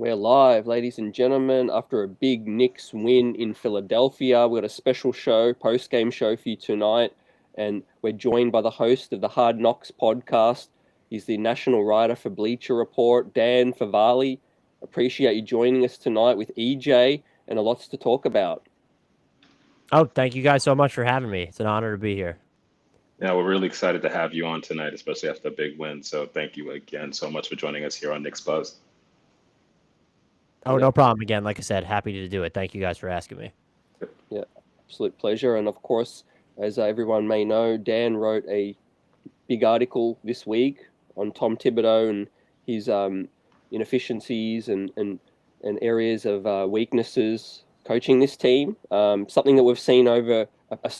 We're live, ladies and gentlemen. After a big Knicks win in Philadelphia, we've got a special show, post-game show for you tonight, and we're joined by the host of the Hard Knocks podcast. He's the national writer for Bleacher Report, Dan FAVALE. Appreciate you joining us tonight with EJ and a lots to talk about. Oh, thank you guys so much for having me. It's an honor to be here. Yeah, we're really excited to have you on tonight, especially after the big win. So thank you again so much for joining us here on Knicks Buzz. Oh, no problem. Again, like I said, happy to do it. Thank you guys for asking me. Yeah, absolute pleasure. And of course, as everyone may know, Dan wrote a big article this week on Tom Thibodeau and his inefficiencies and areas of weaknesses coaching this team. Something that we've seen over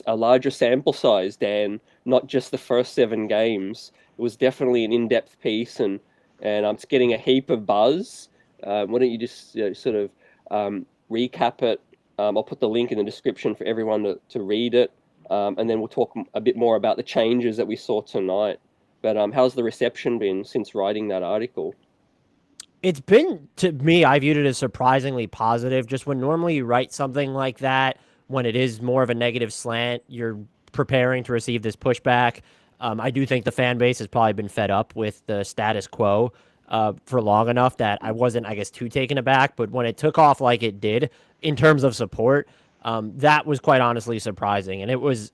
a larger sample size, Dan, not just the first 7 games. It was definitely an in-depth piece, and it's getting a heap of buzz. Why don't you just sort of recap it? I'll put the link in the description for everyone to read it, and then we'll talk a bit more about the changes that we saw tonight. But how's the reception been since writing that article? It's been, to me, I viewed it as surprisingly positive. Just when normally you write something like that, when it is more of a negative slant, you're preparing to receive this pushback. I do think the fan base has probably been fed up with the status quo for long enough that I wasn't, I guess, too taken aback. But when it took off like it did in terms of support, that was quite honestly surprising. And it was,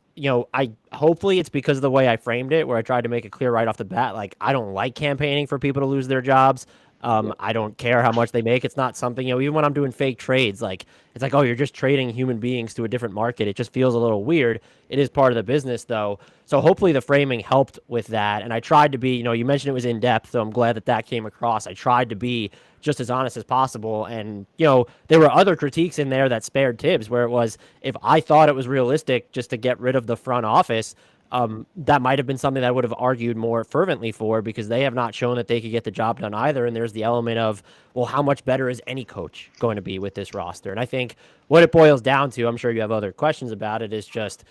hopefully it's because of the way I framed it, where I tried to make it clear right off the bat, like, I don't like campaigning for people to lose their jobs. I don't care how much they make. It's not something, even when I'm doing fake trades, like, it's like, oh, you're just trading human beings to a different market. It just feels a little weird. It is part of the business, though. So hopefully the framing helped with that. And I tried to be, you mentioned it was in depth, so I'm glad that came across. I tried to be just as honest as possible. And, there were other critiques in there that spared Thibs, where it was, if I thought it was realistic just to get rid of the front office, that might have been something that I would have argued more fervently for, because they have not shown that they could get the job done either. And there's the element of, well, how much better is any coach going to be with this roster? And I think what it boils down to, I'm sure you have other questions about it, is just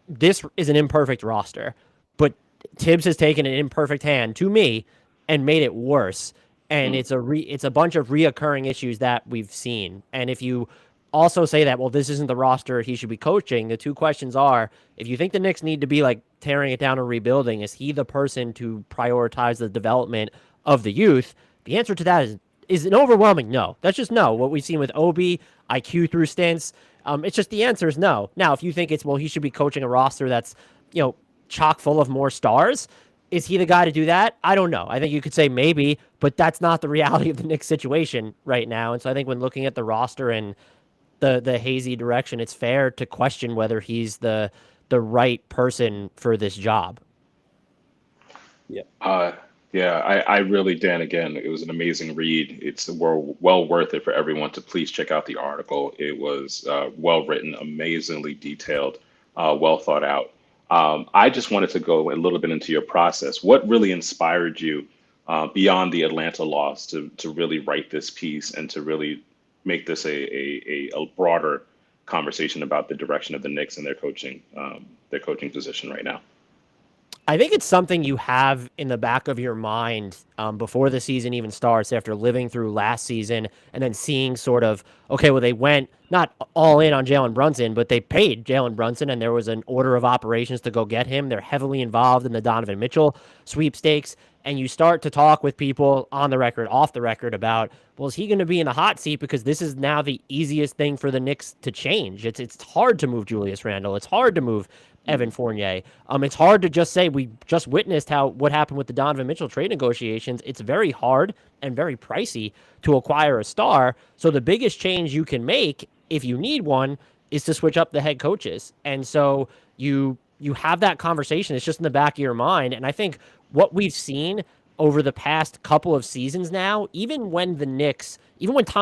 this is an imperfect roster, but Thibs has taken an imperfect hand, to me, and made it worse. And it's a bunch of reoccurring issues that we've seen. And if you also say that, well, this isn't the roster he should be coaching, the two questions are, if you think the Knicks need to be like tearing it down and rebuilding, is he the person to prioritize the development of the youth? The answer to that is an overwhelming no. That's just no. What we've seen with Obi, IQ through stints, it's just the answer is no. Now, if you think it's, well, he should be coaching a roster that's, chock full of more stars, is he the guy to do that? I don't know. I think you could say maybe, but that's not the reality of the Knicks situation right now. And so I think when looking at the roster and the hazy direction, it's fair to question whether he's the right person for this job. Yeah. I really, Dan, again, it was an amazing read. It's well worth it for everyone to please check out the article. It was well written, amazingly detailed, well thought out. I just wanted to go a little bit into your process. What really inspired you beyond the Atlanta loss to really write this piece and to really make this a broader conversation about the direction of the Knicks and their coaching position right now? I think it's something you have in the back of your mind before the season even starts, after living through last season and then seeing sort of, okay, well, they went not all in on Jalen Brunson, but they paid Jalen Brunson, and there was an order of operations to go get him. They're heavily involved in the Donovan Mitchell sweepstakes. And you start to talk with people on the record, off the record, about, well, is he going to be in the hot seat? Because this is now the easiest thing for the Knicks to change. It's hard to move Julius Randle. It's hard to move Evan Fournier. It's hard to just say, we just witnessed what happened with the Donovan Mitchell trade negotiations. It's very hard and very pricey to acquire a star. So the biggest change you can make, if you need one, is to switch up the head coaches. And so you have that conversation. It's just in the back of your mind. And I think what we've seen over the past couple of seasons now, even when Tom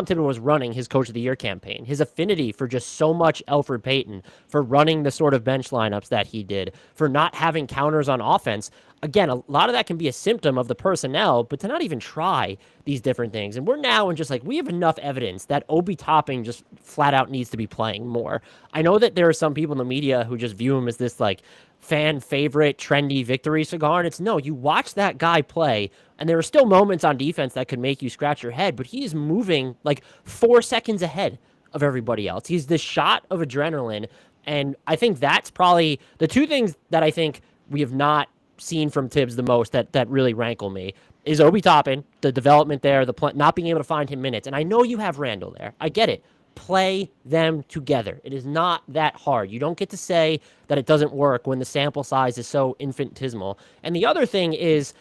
Thibodeau was running his Coach of the Year campaign, his affinity for just so much Elfrid Payton, for running the sort of bench lineups that he did, for not having counters on offense, again, a lot of that can be a symptom of the personnel, but to not even try these different things. And we're now in just like, we have enough evidence that Obi Toppin just flat out needs to be playing more. I know that there are some people in the media who just view him as this like fan favorite trendy victory cigar. And it's no, you watch that guy play, and there are still moments on defense that could make you scratch your head, but he's moving like 4 seconds ahead of everybody else. He's the shot of adrenaline. And I think that's probably the two things that I think we have not seen from Thibs the most that really rankle me is Obi Toppin, the development there, not being able to find him minutes. And I know you have Randle there. I get it. Play them together. It is not that hard. You don't get to say that it doesn't work when the sample size is so infinitesimal. And the other thing is,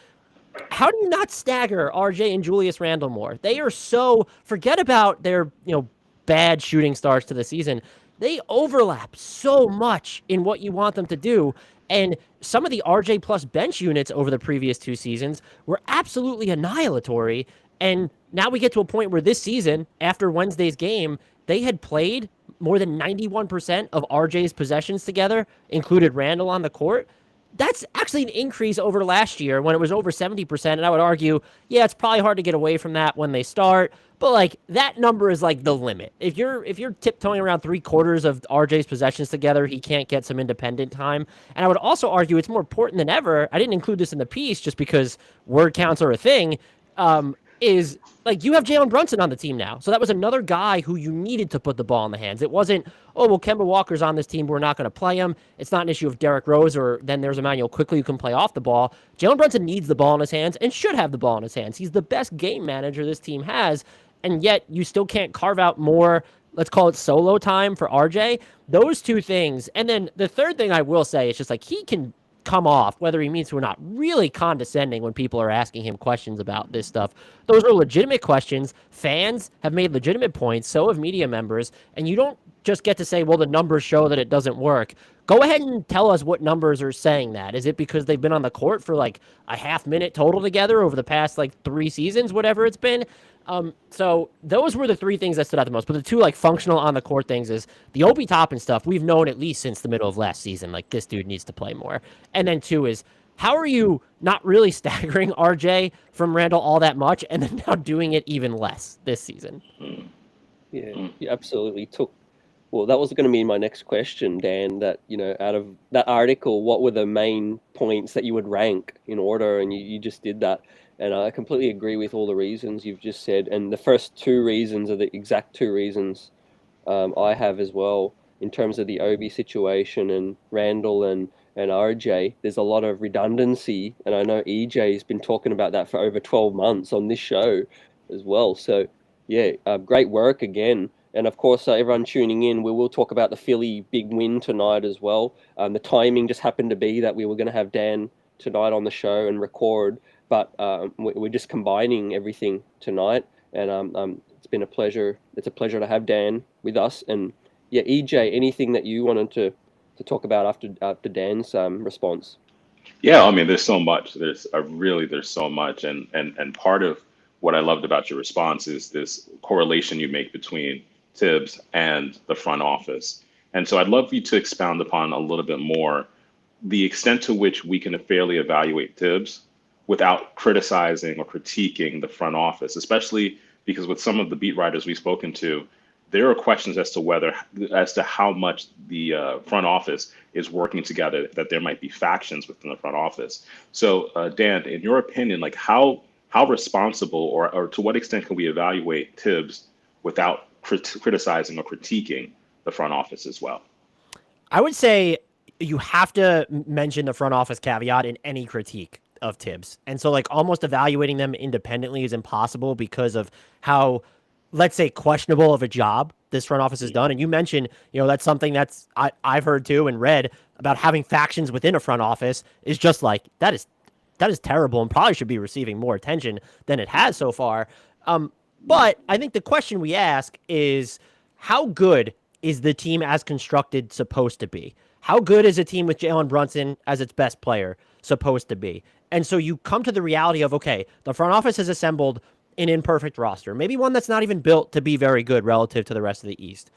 how do you not stagger RJ and Julius Randle more? They are so, forget about their, bad shooting starts to the season. They overlap so much in what you want them to do. And some of the RJ plus bench units over the previous 2 seasons were absolutely annihilatory. And now we get to a point where this season, after Wednesday's game, they had played more than 91% of RJ's possessions together, included Randle on the court. That's actually an increase over last year when it was over 70%. And I would argue, yeah, it's probably hard to get away from that when they start. But like that number is like the limit. If you're tiptoeing around 3/4 of RJ's possessions together, he can't get some independent time. And I would also argue it's more important than ever. I didn't include this in the piece just because word counts are a thing. Is like you have Jalen Brunson on the team now. So that was another guy who you needed to put the ball in the hands. It wasn't, oh, well, Kemba Walker's on this team, we're not going to play him. It's not an issue of Derrick Rose or then there's Emmanuel Quickly who can play off the ball. Jalen Brunson needs the ball in his hands and should have the ball in his hands. He's the best game manager this team has, and yet you still can't carve out more, let's call it solo time for RJ. Those two things. And then the third thing I will say is just like he can come off, whether he means to or not, really condescending when people are asking him questions about this stuff. Those are legitimate questions. Fans have made legitimate points. So have media members. And you don't just get to say, well, the numbers show that it doesn't work. Go ahead and tell us what numbers are saying that. Is it because they've been on the court for like a half minute total together over the past like 3 seasons, whatever it's been? So those were the 3 things that stood out the most. But the 2 like functional on the court things is the Obi Toppin stuff we've known at least since the middle of last season. Like this dude needs to play more. And then 2 is how are you not really staggering RJ from Randle all that much and then now doing it even less this season? Yeah, you absolutely took. Well, that was going to be my next question, Dan. That out of that article, what were the main points that you would rank in order? And you just did that. And I completely agree with all the reasons you've just said. And the first 2 reasons are the exact 2 reasons I have as well in terms of the Obi situation and Randle and RJ. There's a lot of redundancy. And I know EJ's been talking about that for over 12 months on this show as well. So, yeah, great work again. And, of course, everyone tuning in, we will talk about the Philly big win tonight as well. The timing just happened to be that we were going to have Dan tonight on the show and record. But we're just combining everything tonight, and it's been a pleasure. It's a pleasure to have Dan with us. And yeah, EJ, anything that you wanted to talk about after Dan's response? Yeah, I mean, there's so much. There's so much, and part of what I loved about your response is this correlation you make between Thibs and the front office. And so I'd love for you to expound upon a little bit more the extent to which we can fairly evaluate Thibs without criticizing or critiquing the front office, especially because with some of the beat writers we've spoken to, there are questions as to how much the front office is working together, that there might be factions within the front office. So Dan, in your opinion, like how responsible or to what extent can we evaluate Thibs without criticizing or critiquing the front office as well? I would say you have to mention the front office caveat in any critique of Thibs. And so like almost evaluating them independently is impossible because of how, let's say, questionable of a job this front office has done. And you mentioned, that's something that's I've heard too and read about having factions within a front office is just like, that is terrible and probably should be receiving more attention than it has so far. But I think the question we ask is, how good is the team as constructed supposed to be? How good is a team with Jalen Brunson as its best player supposed to be? And so you come to the reality of, okay, the front office has assembled an imperfect roster, maybe one that's not even built to be very good relative to the rest of the East.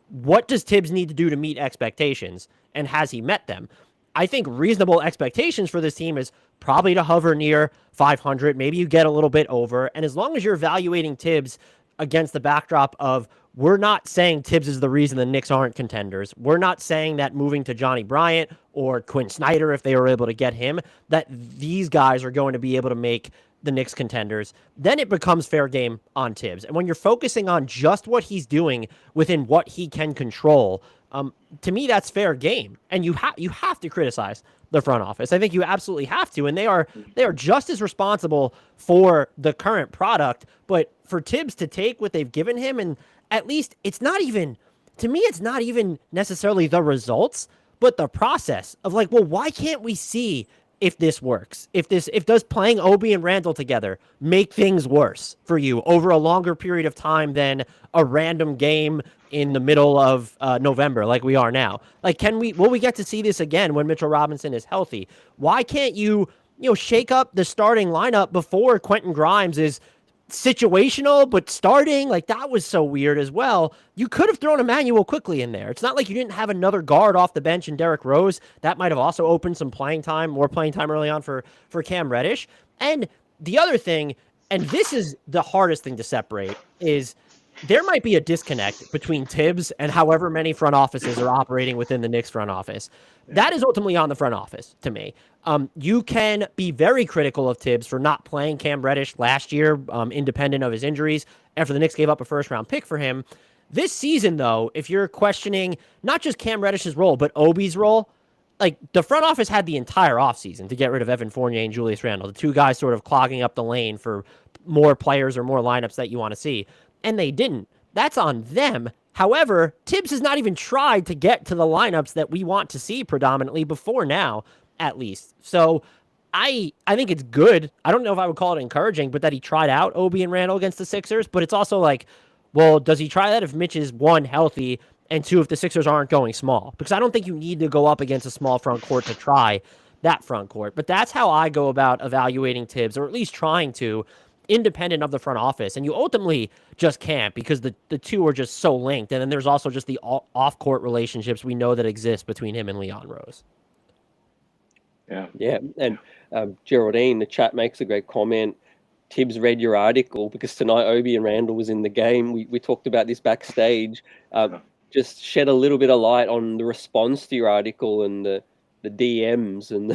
What does Thibs need to do to meet expectations? And has he met them? I think reasonable expectations for this team is probably to hover near 500. Maybe you get a little bit over. And as long as you're evaluating Thibs against the backdrop of we're not saying Thibs is the reason the Knicks aren't contenders. We're not saying that moving to Johnny Bryant or Quinn Snyder, if they were able to get him, that these guys are going to be able to make the Knicks contenders. Then it becomes fair game on Thibs. And when you're focusing on just what he's doing within what he can control, to me, that's fair game. And you have to criticize the front office. I think you absolutely have to. And they are just as responsible for the current product. But for Thibs to take what they've given him, and at least it's not even, to me, it's not even necessarily the results, but the process of like, well, why can't we see if this works? If does playing Obi and Randle together make things worse for you over a longer period of time than a random game in the middle of November like we are now? Like, will we get to see this again when Mitchell Robinson is healthy? Why can't you shake up the starting lineup before Quentin Grimes is situational but starting? Like, that was so weird as well. You could have thrown Emmanuel quickly in there. It's not like you didn't have another guard off the bench in Derrick Rose. That might have also opened some more playing time early on for Cam Reddish. And the other thing, and this is the hardest thing to separate, is there might be a disconnect between Thibs and however many front offices are operating within the Knicks front office. That is ultimately on the front office to me. You can be very critical of Thibs for not playing Cam Reddish last year, independent of his injuries, after the Knicks gave up a first-round pick for him. This season, though, if you're questioning not just Cam Reddish's role, but Obi's role, like, the front office had the entire offseason to get rid of Evan Fournier and Julius Randle, the two guys sort of clogging up the lane for more players or more lineups that you want to see. And they didn't. That's on them. However, Thibs has not even tried to get to the lineups that we want to see predominantly before now, at least. So I think it's good. I don't know if I would call it encouraging, but that he tried out Obi and Randle against the Sixers. But it's also like, well, does he try that if Mitch is, one, healthy, and two, if the Sixers aren't going small? Because I don't think you need to go up against a small front court to try that front court. But that's how I go about evaluating Thibs, or at least trying to, independent of the front office. And you ultimately just can't, because the two are just so linked. And then there's also just the off-court relationships we know that exist between him and Leon Rose. Yeah. And Geraldine, the chat, makes a great comment. Thibs read your article, because tonight Obi and Randle was in the game. We talked about this backstage. Just shed a little bit of light on the response to your article and the DMs and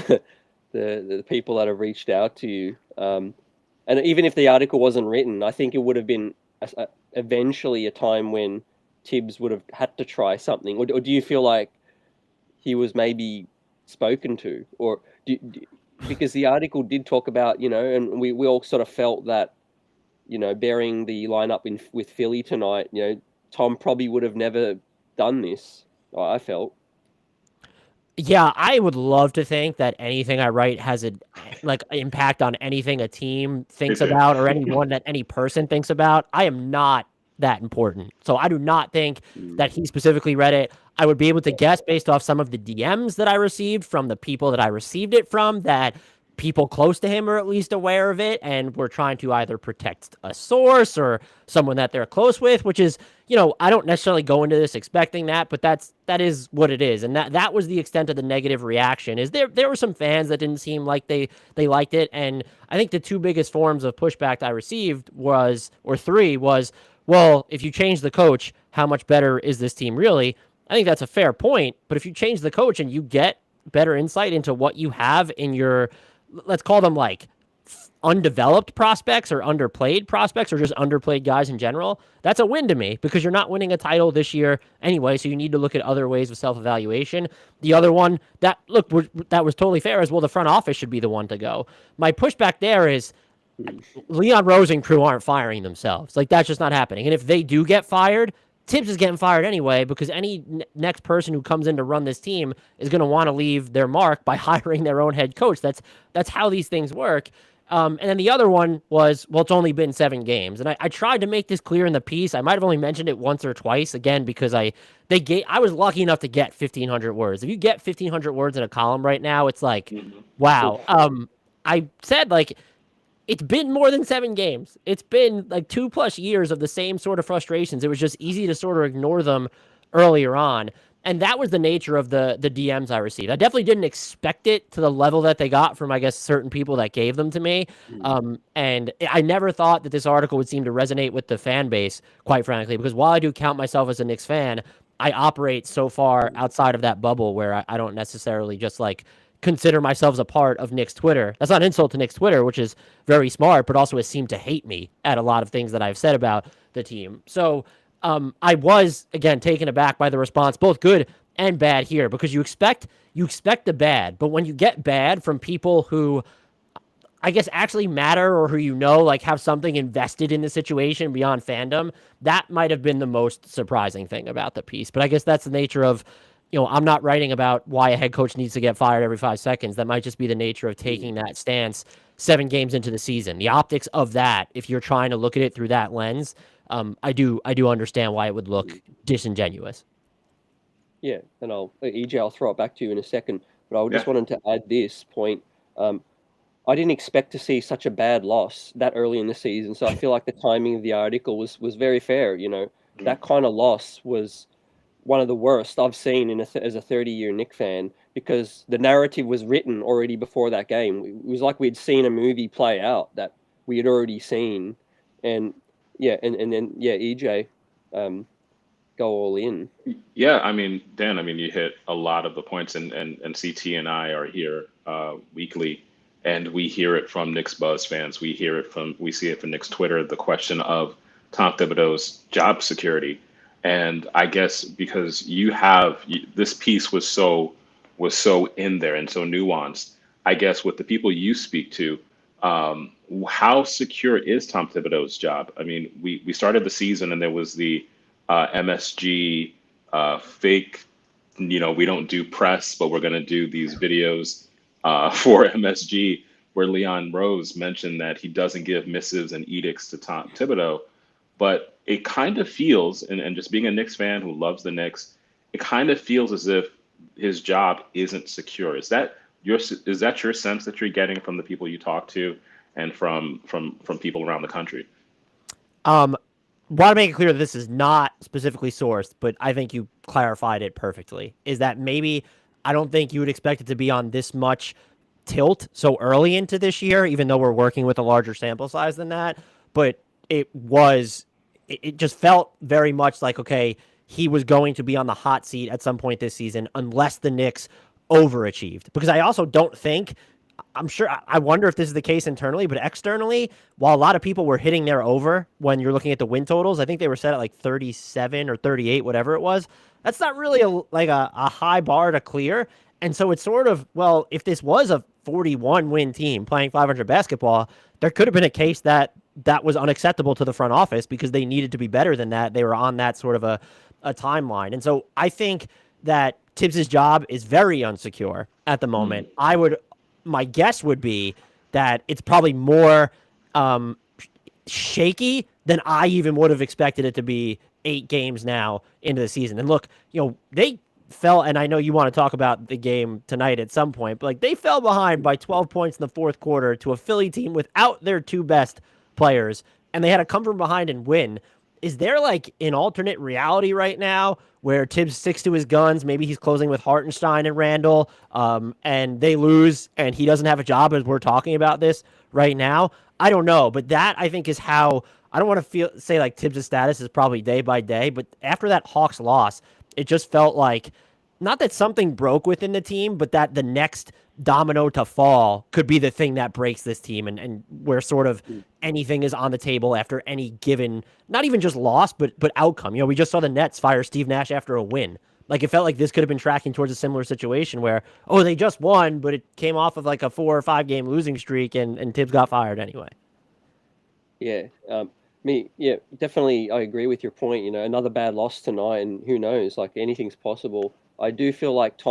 the people that have reached out to you. And even if the article wasn't written, I think it would have been eventually a time when Thibs would have had to try something. Or do you feel like he was maybe spoken to? Or because the article did talk about, and we all sort of felt that, bearing the lineup with Philly tonight, Tom probably would have never done this, I felt. Yeah, I would love to think that anything I write has an impact on anything a team thinks about, or anyone that any person thinks about. I am not that important. So I do not think that he specifically read it. I would be able to guess based off some of the DMs that I received from the people that I received it from, that people close to him are at least aware of it, and we're trying to either protect a source or someone that they're close with, which is, I don't necessarily go into this expecting that, but that is what it is. And that was the extent of the negative reaction. Is there were some fans that didn't seem like they liked it. And I think the two biggest forms of pushback that I received was, well, if you change the coach, how much better is this team really? I think that's a fair point. But if you change the coach and you get better insight into what you have in your, let's call them like undeveloped prospects or underplayed prospects, or just underplayed guys in general, that's a win to me, because you're not winning a title this year anyway. So you need to look at other ways of self-evaluation. The other one that was totally fair is, well, the front office should be the one to go. My pushback there is Leon Rose and crew aren't firing themselves. Like, that's just not happening. And if they do get fired, Thibs is getting fired anyway, because any next person who comes in to run this team is going to want to leave their mark by hiring their own head coach. That's how these things work. And then the other one was, well, it's only been 7 games. And I tried to make this clear in the piece. I might have only mentioned it once or twice, again, because I was lucky enough to get 1,500 words. If you get 1,500 words in a column right now, it's like, wow. I said, like, it's been more than 7 games. It's been like 2+ years of the same sort of frustrations. It was just easy to sort of ignore them earlier on. And that was the nature of the DMs I received. I definitely didn't expect it to the level that they got from, I guess, certain people that gave them to me. And I never thought that this article would seem to resonate with the fan base, quite frankly, because while I do count myself as a Knicks fan, I operate so far outside of that bubble where I don't necessarily just like consider myself as a part of Knicks Twitter. That's not an insult to Knicks Twitter, which is very smart, but also has seemed to hate me at a lot of things that I've said about the team. So I was again taken aback by the response, both good and bad here, because you expect the bad, but when you get bad from people who I guess actually matter or who like have something invested in the situation beyond fandom, that might have been the most surprising thing about the piece. But I guess that's the nature of, I'm not writing about why a head coach needs to get fired every 5 seconds. That might just be the nature of taking that stance 7 games into the season. The optics of that, if you're trying to look at it through that lens, I do understand why it would look disingenuous. Yeah, and I'll throw it back to you in a second, but I just wanted to add this point. I didn't expect to see such a bad loss that early in the season, so I feel like the timing of the article was very fair. That kind of loss was one of the worst I've seen as a 30-year Knicks fan, because the narrative was written already before that game. It was like we'd seen a movie play out that we had already seen, and then EJ, go all in. Yeah, I mean, Dan, you hit a lot of the points, and CT and I are here weekly, and we hear it from Knicks Buzz fans. We see it from Knicks Twitter, the question of Tom Thibodeau's job security. And I guess because this piece was so in there and so nuanced, I guess with the people you speak to, how secure is Tom Thibodeau's job? I mean, we started the season and there was the MSG fake, we don't do press, but we're going to do these videos for MSG, where Leon Rose mentioned that he doesn't give missives and edicts to Tom Thibodeau. But it kind of feels, and just being a Knicks fan who loves the Knicks, it kind of feels as if his job isn't secure. Is that your sense that you're getting from the people you talk to and from people around the country? Want to make it clear that this is not specifically sourced, but I think you clarified it perfectly. Is that maybe I don't think you would expect it to be on this much tilt so early into this year, even though we're working with a larger sample size than that. But it just felt very much like, okay, he was going to be on the hot seat at some point this season unless the Knicks overachieved. Because I also don't think, I wonder if this is the case internally, but externally, while a lot of people were hitting their over when you're looking at the win totals, I think they were set at like 37 or 38, whatever it was. That's not really a high bar to clear. And so it's sort of, well, if this was a 41 win team playing 500 basketball, there could have been a case that was unacceptable to the front office because they needed to be better than that. They were on that sort of a timeline. And so I think that Thibs' job is very unsecure at the moment. My guess would be that it's probably more shaky than I even would have expected it to be 8 games now into the season. And look, they fell, and I know you want to talk about the game tonight at some point, but they fell behind by 12 points in the fourth quarter to a Philly team without their 2 best players, and they had to come from behind and win. Is there an alternate reality right now where Thibs sticks to his guns? Maybe he's closing with Hartenstein and Randle, and they lose, and he doesn't have a job as we're talking about this right now? I don't know, but that I think is how I don't want to say Thibs' status is probably day by day, but after that Hawks loss, it just felt like not that something broke within the team, but that the next domino to fall could be the thing that breaks this team, and where sort of anything is on the table after any given, not even just loss, but outcome. We just saw the Nets fire Steve Nash after a win. It felt like this could have been tracking towards a similar situation where, they just won, but it came off of a 4 or 5 game losing streak, and Thibs got fired anyway. Yeah. Definitely. I agree with your point. Another bad loss tonight, and who knows? Anything's possible. I do feel like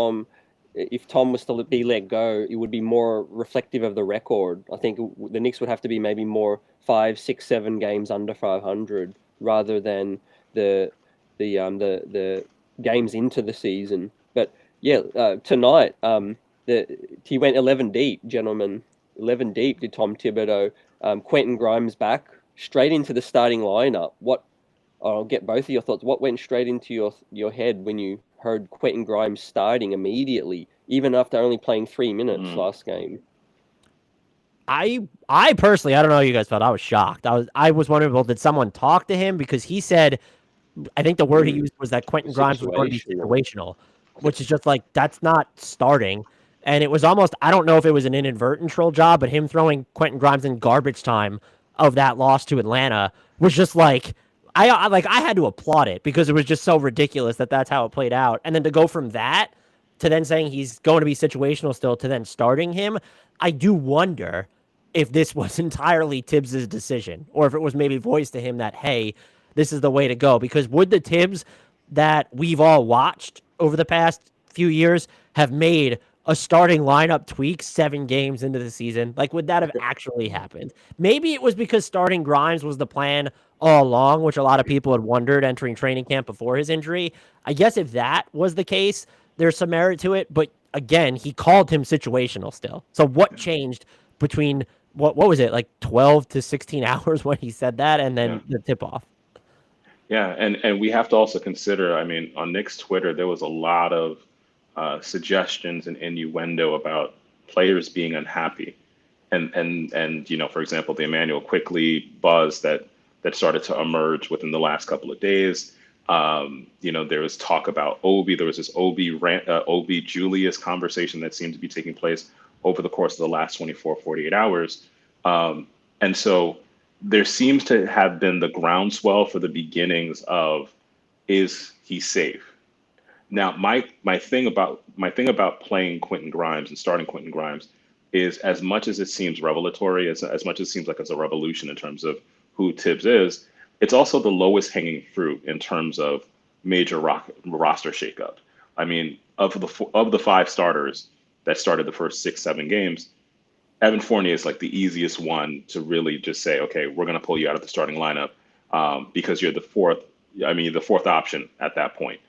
if Tom was to be let go, it would be more reflective of the record. I think the Knicks would have to be maybe more 5, 6, 7 games under 500 rather than the games into the season. But tonight he went 11 deep, gentlemen. 11 deep did Tom Thibodeau. Quentin Grimes back straight into the starting lineup. What I'll get both of your thoughts. What went straight into your head when you heard Quentin Grimes starting immediately, even after only playing 3 minutes last game? I personally, I don't know how you guys felt. I was shocked. I was wondering, well, did someone talk to him? Because he said, I think the word he used was that Quentin Grimes was going to be situational, which is just like, that's not starting. And it was almost, I don't know if it was an inadvertent troll job, but him throwing Quentin Grimes in garbage time of that loss to Atlanta was just like, I had to applaud it because it was just so ridiculous that that's how it played out. And then to go from that to then saying he's going to be situational still to then starting him, I do wonder if this was entirely Thibs' decision or if it was maybe voiced to him that, hey, this is the way to go. Because would the Thibs that we've all watched over the past few years have made a starting lineup tweak 7 games into the season? Like, would that have actually happened? Maybe it was because starting Grimes was the plan all along, which a lot of people had wondered entering training camp before his injury. I guess if that was the case, there's some merit to it. But again, he called him situational still. So what changed between what was it, like 12 to 16 hours when he said that and then the tip off? Yeah, and we have to also consider, I mean, on Knicks Twitter, there was a lot of suggestions and innuendo about players being unhappy. And you know, for example, the Emmanuel Quickly buzz that started to emerge within the last couple of days. You know, there was talk about Obi. There was this Obi Julius conversation that seemed to be taking place over the course of the last 24, 48 hours. And so there seems to have been the groundswell for the beginnings of, is he safe? Now, my thing about playing Quentin Grimes and starting Quentin Grimes is, as much as it seems revelatory, as much as it seems like it's a revolution in terms of who Thibs is, it's also the lowest hanging fruit in terms of major roster shakeup. I mean, of the 5 starters that started the first 6, 7 games, Evan Fournier is like the easiest one to really just say, okay, we're going to pull you out of the starting lineup because you're the fourth option at that point.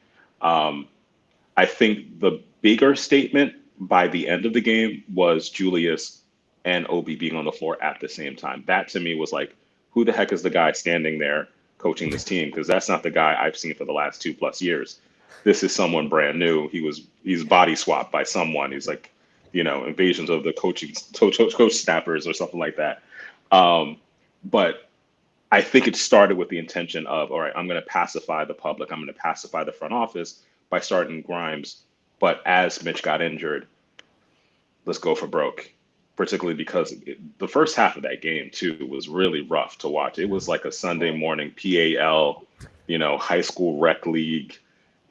I think the bigger statement by the end of the game was Julius and Obi being on the floor at the same time. That to me was like, who the heck is the guy standing there coaching this team? Because that's not the guy I've seen for the last 2+ years. This is someone brand new. He's body swapped by someone. He's like, you know, invasions of the coach snappers or something like that. But I think it started with the intention of, all right, I'm going to pacify the public. I'm going to pacify the front office by starting Grimes. But as Mitch got injured, let's go for broke, particularly because the first half of that game, too, was really rough to watch. It was like a Sunday morning PAL, you know, high school rec league.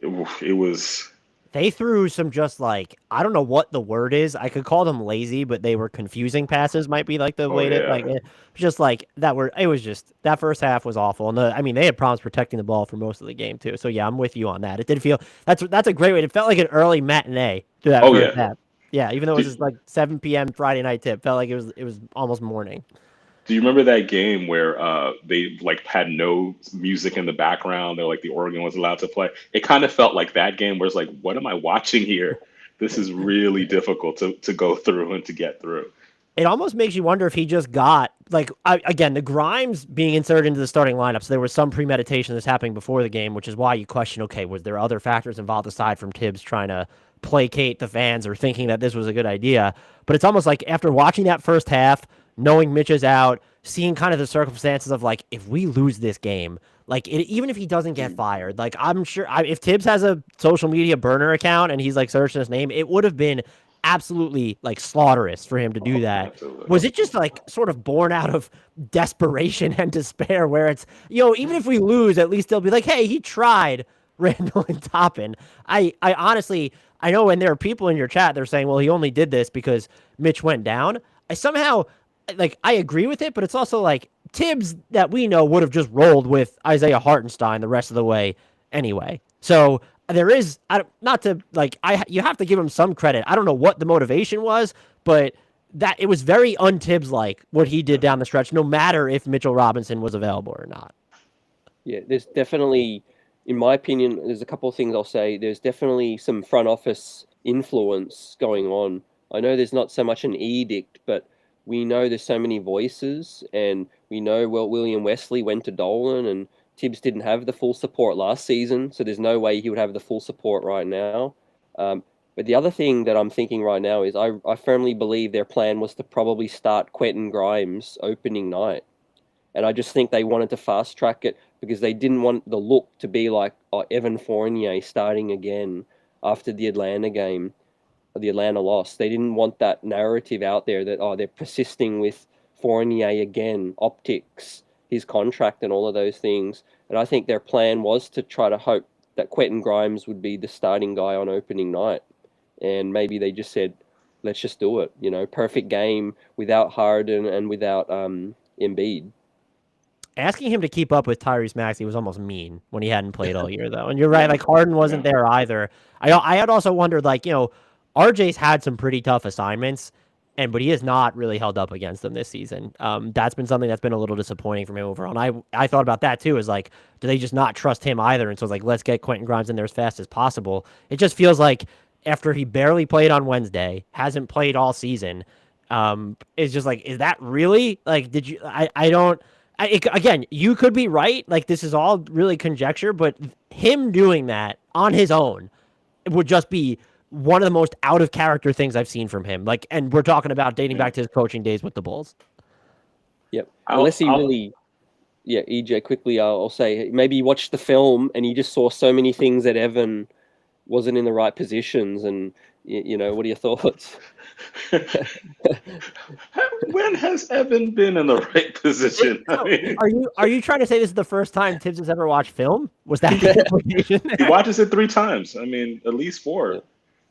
It was. They threw some just like, I don't know what the word is. I could call them lazy, but they were confusing passes might be like the way to like just like that word. It was just that first half was awful. And I mean, they had problems protecting the ball for most of the game too. So yeah, I'm with you on that. It did feel that's a great way. It felt like an early matinee to that first half. Yeah, even though it was just like 7 p.m. Friday night tip, felt like it was almost morning. Do you remember that game where they like had no music in the background? They're like the organ was allowed to play. It kind of felt like that game where it's like, what am I watching here? This is really difficult to go through and to get through. It almost makes you wonder if he just got like again the Grimes being inserted into the starting lineup. So there was some premeditation that's happening before the game, which is why you question, okay, was there other factors involved aside from Thibs trying to placate the fans or thinking that this was a good idea? But it's almost like after watching that first half, knowing Mitch is out, seeing kind of the circumstances of like, if we lose this game, like even if he doesn't get fired, like I'm sure if Thibs has a social media burner account and he's like searching his name, it would have been absolutely like slaughterous for him to do that. Absolutely. Was it just like sort of born out of desperation and despair where it's, you know, even if we lose, at least they'll be like, hey, he tried Randle and Toppin. I honestly, I know when there are people in your chat, they're saying, well, he only did this because Mitch went down. I somehow, like, I agree with it, but it's also like Thibs that we know would have just rolled with Isaiah Hartenstein the rest of the way anyway. So there is, not to like, you have to give him some credit. I don't know what the motivation was, but that it was very un-Thibs like what he did down the stretch, no matter if Mitchell Robinson was available or not. Yeah, there's definitely, in my opinion, there's a couple of things I'll say. There's definitely some front office influence going on. I know there's not so much an edict, but we know there's so many voices, and we know, well, William Wesley went to Dolan, and Thibs didn't have the full support last season, so there's no way he would have the full support right now. But the other thing that I'm thinking right now is I firmly believe their plan was to probably start Quentin Grimes opening night. And I just think they wanted to fast track it because they didn't want the look to be like Evan Fournier starting again after the Atlanta game, the Atlanta loss. They didn't want that narrative out there that, they're persisting with Fournier again, optics, his contract and all of those things. And I think their plan was to try to hope that Quentin Grimes would be the starting guy on opening night. And maybe they just said, let's just do it. Perfect game without Harden and without Embiid. Asking him to keep up with Tyrese Maxey was almost mean when he hadn't played all year, though. And you're right, like Harden wasn't there either. I had also wondered, like, RJ's had some pretty tough assignments, but he has not really held up against them this season. That's been something that's been a little disappointing for me overall. And I thought about that too, is like, do they just not trust him either? And so it's like, let's get Quentin Grimes in there as fast as possible. It just feels like after he barely played on Wednesday, hasn't played all season, it's just like, is that really? Like, did you, I don't, again, you could be right. Like, this is all really conjecture, but him doing that on his own would just be one of the most out of character things I've seen from him. Like, and we're talking about dating back to his coaching days with the Bulls. Yep. Unless he really, EJ, quickly, I'll say maybe he watched the film and he just saw so many things that Evan wasn't in the right positions. And, what are your thoughts? When has Evan been in the right position? I mean, are you trying to say this is the first time Thibs has ever watched film? Was that the implication? He watches it 3 times. I mean, at least 4. Yeah.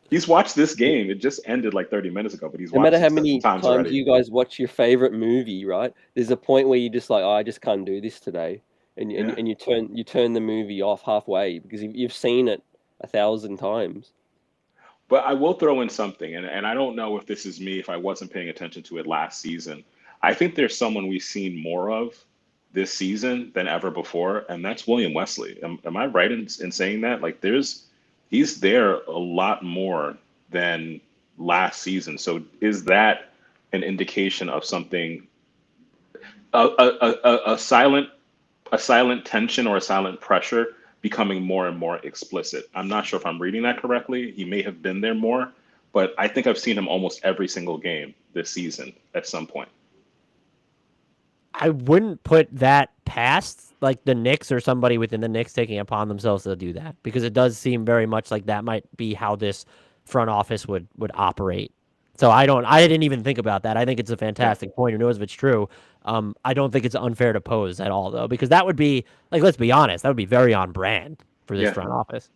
He's watched this game. It just ended like 30 minutes ago, but he's watched it. No matter how many times you guys watch your favorite movie, right? There's a point where you're just like, I just can't do this today, and you turn the movie off halfway because you've seen it 1,000 times. But I will throw in something, and I don't know if this is me, if I wasn't paying attention to it last season. I think there's someone we've seen more of this season than ever before, and that's William Wesley. Am I right in saying that? Like, he's there a lot more than last season. So is that an indication of something, a silent tension or a silent pressure becoming more and more explicit? I'm not sure if I'm reading that correctly. He may have been there more, but I think I've seen him almost every single game this season at some point. I wouldn't put that past like the Knicks or somebody within the Knicks taking it upon themselves to do that, because it does seem very much like that might be how this front office would operate. So I didn't even think about that. I think it's a fantastic point. Who knows if it's true? I don't think it's unfair to pose at all, though, because that would be, like, let's be honest, that would be very on brand for this front office.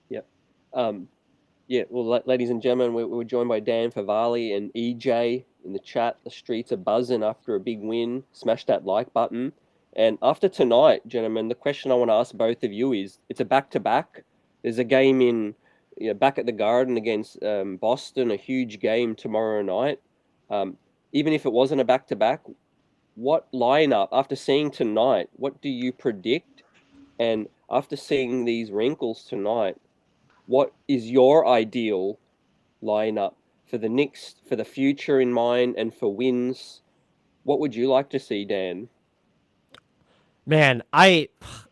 Yep. Well, ladies and gentlemen, we're joined by Dan FAVALE and EJ in the chat. The streets are buzzing after a big win. Smash that like button. And after tonight, gentlemen, the question I want to ask both of you is, it's a back-to-back. There's a game in back at the Garden against Boston, a huge game tomorrow night. Even if it wasn't a back-to-back, what lineup, after seeing tonight, what do you predict? And after seeing these wrinkles tonight, what is your ideal lineup for the Knicks, for the future in mind, and for wins? What would you like to see, Dan? Man,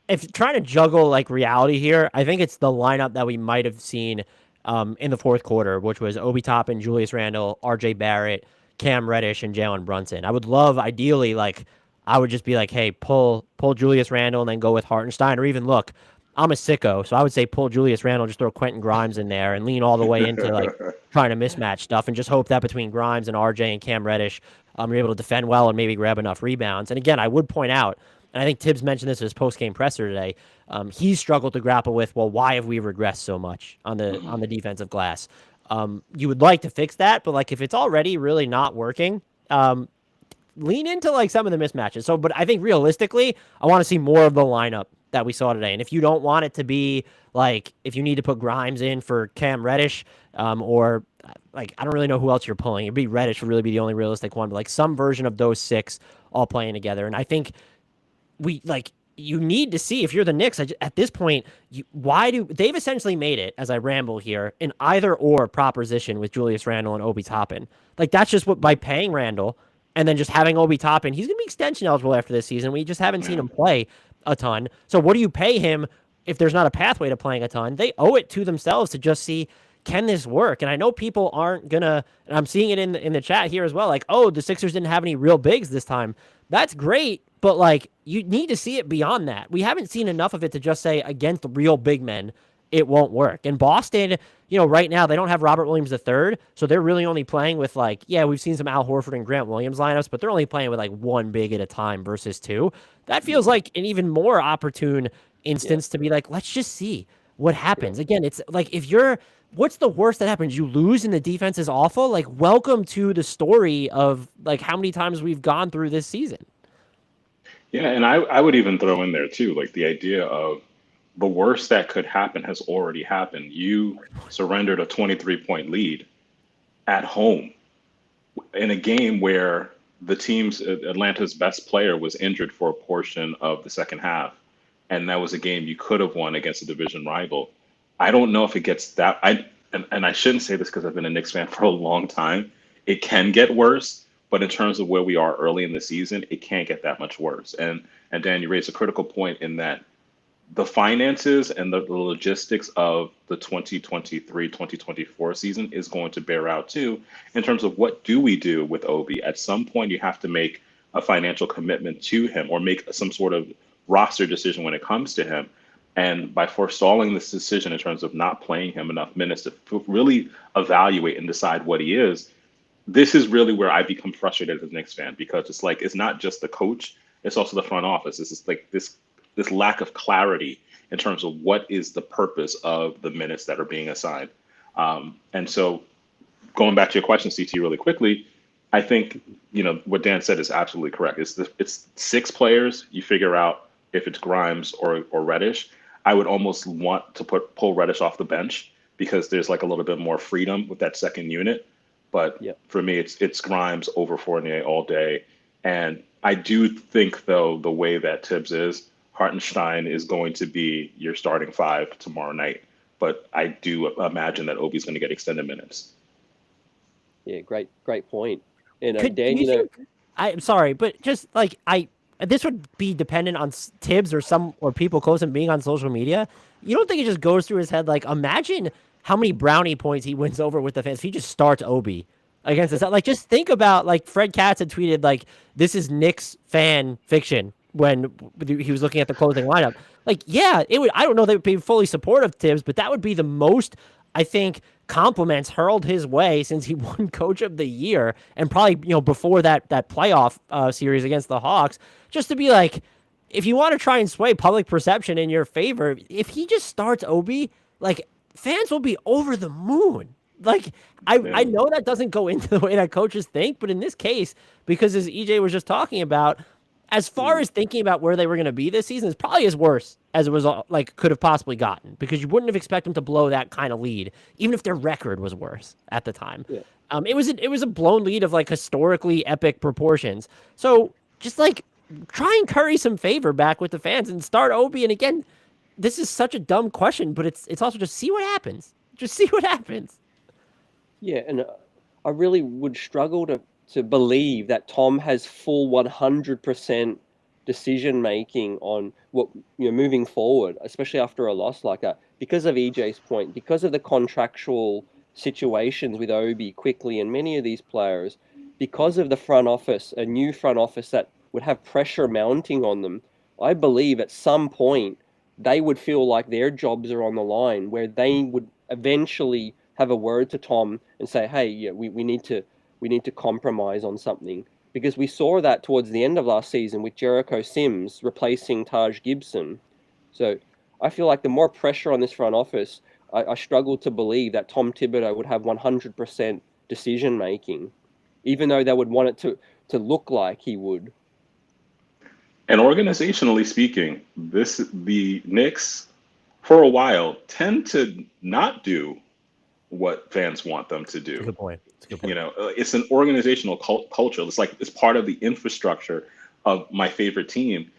if trying to juggle like reality here, I think it's the lineup that we might have seen in the fourth quarter, which was Obi Toppin, Julius Randle, RJ Barrett, Cam Reddish, and Jalen Brunson. I would love, ideally, like, I would just be like, hey, pull Julius Randle and then go with Hartenstein, or even look, I'm a sicko, so I would say pull Julius Randle, just throw Quentin Grimes in there and lean all the way into like trying to mismatch stuff, and just hope that between Grimes and RJ and Cam Reddish, you're able to defend well and maybe grab enough rebounds. And again, I would point out, and I think Thibs mentioned this in his post-game presser today, he's struggled to grapple with, well, why have we regressed so much on the defensive glass? You would like to fix that, but like if it's already really not working, lean into like some of the mismatches. So, but I think realistically, I want to see more of the lineup that we saw today. And if you don't want it to be like, if you need to put Grimes in for Cam Reddish, or like, I don't really know who else you're pulling. It'd be Reddish would really be the only realistic one, but like some version of those 6 all playing together. And I think you need to see, if you're the Knicks at this point, they've essentially made it, as I ramble here, an either or proposition with Julius Randle and Obi Toppin. Like, that's just what, by paying Randle and then just having Obi Toppin, he's going to be extension eligible after this season. We just haven't seen him play. a ton. So what do you pay him if there's not a pathway to playing a ton? They owe it to themselves to just see, can this work? And I know people aren't gonna, and I'm seeing it in the chat here as well, like, oh, the Sixers didn't have any real bigs this time. That's great, but like, you need to see it beyond that. We haven't seen enough of it to just say against real big men it won't work. And Boston, right now they don't have Robert Williams III, so they're really only playing with like, yeah, we've seen some Al Horford and Grant Williams lineups, but they're only playing with like one big at a time versus two. That feels like an even more opportune instance to be like, let's just see what happens. Again, it's like, what's the worst that happens? You lose and the defense is awful? Like, welcome to the story of like how many times we've gone through this season. Yeah, and I would even throw in there too, like the idea of the worst that could happen has already happened. You surrendered a 23-point lead at home in a game where Atlanta's best player was injured for a portion of the second half. And that was a game you could have won against a division rival. I don't know if it gets that. And I shouldn't say this because I've been a Knicks fan for a long time. It can get worse, but in terms of where we are early in the season, it can't get that much worse. And Dan, you raised a critical point in that the finances and the logistics of the 2023-2024 season is going to bear out too, in terms of what do we do with Obi. At some point, you have to make a financial commitment to him or make some sort of roster decision when it comes to him. And by forestalling this decision in terms of not playing him enough minutes to really evaluate and decide what he is, this is really where I become frustrated as a Knicks fan, because it's like, it's not just the coach, it's also the front office. It's just like this lack of clarity in terms of what is the purpose of the minutes that are being assigned. And so going back to your question, CT, really quickly, I think, what Dan said is absolutely correct. It's 6 players. You figure out if it's Grimes or Reddish. I would almost want to pull Reddish off the bench because there's like a little bit more freedom with that second unit. But for me, it's Grimes over Fournier all day. And I do think, though, the way that Thibs is, Hartenstein is going to be your starting 5 tomorrow night. But I do imagine that Obi's going to get extended minutes. Yeah, great point. And Dan, I'm sorry, but just like this would be dependent on Thibs or people close to him being on social media. You don't think it just goes through his head? Like, imagine how many brownie points he wins over with the fans if he just starts Obi against us. Like, just think about, like, Fred Katz had tweeted, like, this is Knicks fan fiction when he was looking at the closing lineup. Like, yeah, it would. I don't know they would be fully supportive of Thibs, but that would be the most, I think, compliments hurled his way since he won Coach of the Year, and probably before that playoff series against the Hawks, just to be like, if you want to try and sway public perception in your favor, if he just starts Obi, like, fans will be over the moon. Like, I know that doesn't go into the way that coaches think, but in this case, because as EJ was just talking about, as far as thinking about where they were going to be this season, it's probably as worse as it was could have possibly gotten, because you wouldn't have expected them to blow that kind of lead, even if their record was worse at the time. Yeah. It was a blown lead of like historically epic proportions. So just like try and curry some favor back with the fans and start Obi. And again, this is such a dumb question, but it's also just see what happens. Just see what happens. Yeah, and I really would struggle to believe that Tom has full 100% decision making on what moving forward, especially after a loss like that, because of EJ's point, because of the contractual situations with Obi quickly and many of these players, because of the front office, a new front office that would have pressure mounting on them. I believe at some point they would feel like their jobs are on the line, where they would eventually have a word to Tom and say, hey, yeah, we need to compromise on something, because we saw that towards the end of last season with Jericho Sims replacing Taj Gibson. So I feel like the more pressure on this front office, I struggle to believe that Tom Thibodeau would have 100% decision making, even though they would want it to look like he would. And organizationally speaking, the Knicks for a while tend to not do what fans want them to do. That's a good point. It's an organizational culture. It's part of the infrastructure of my favorite team.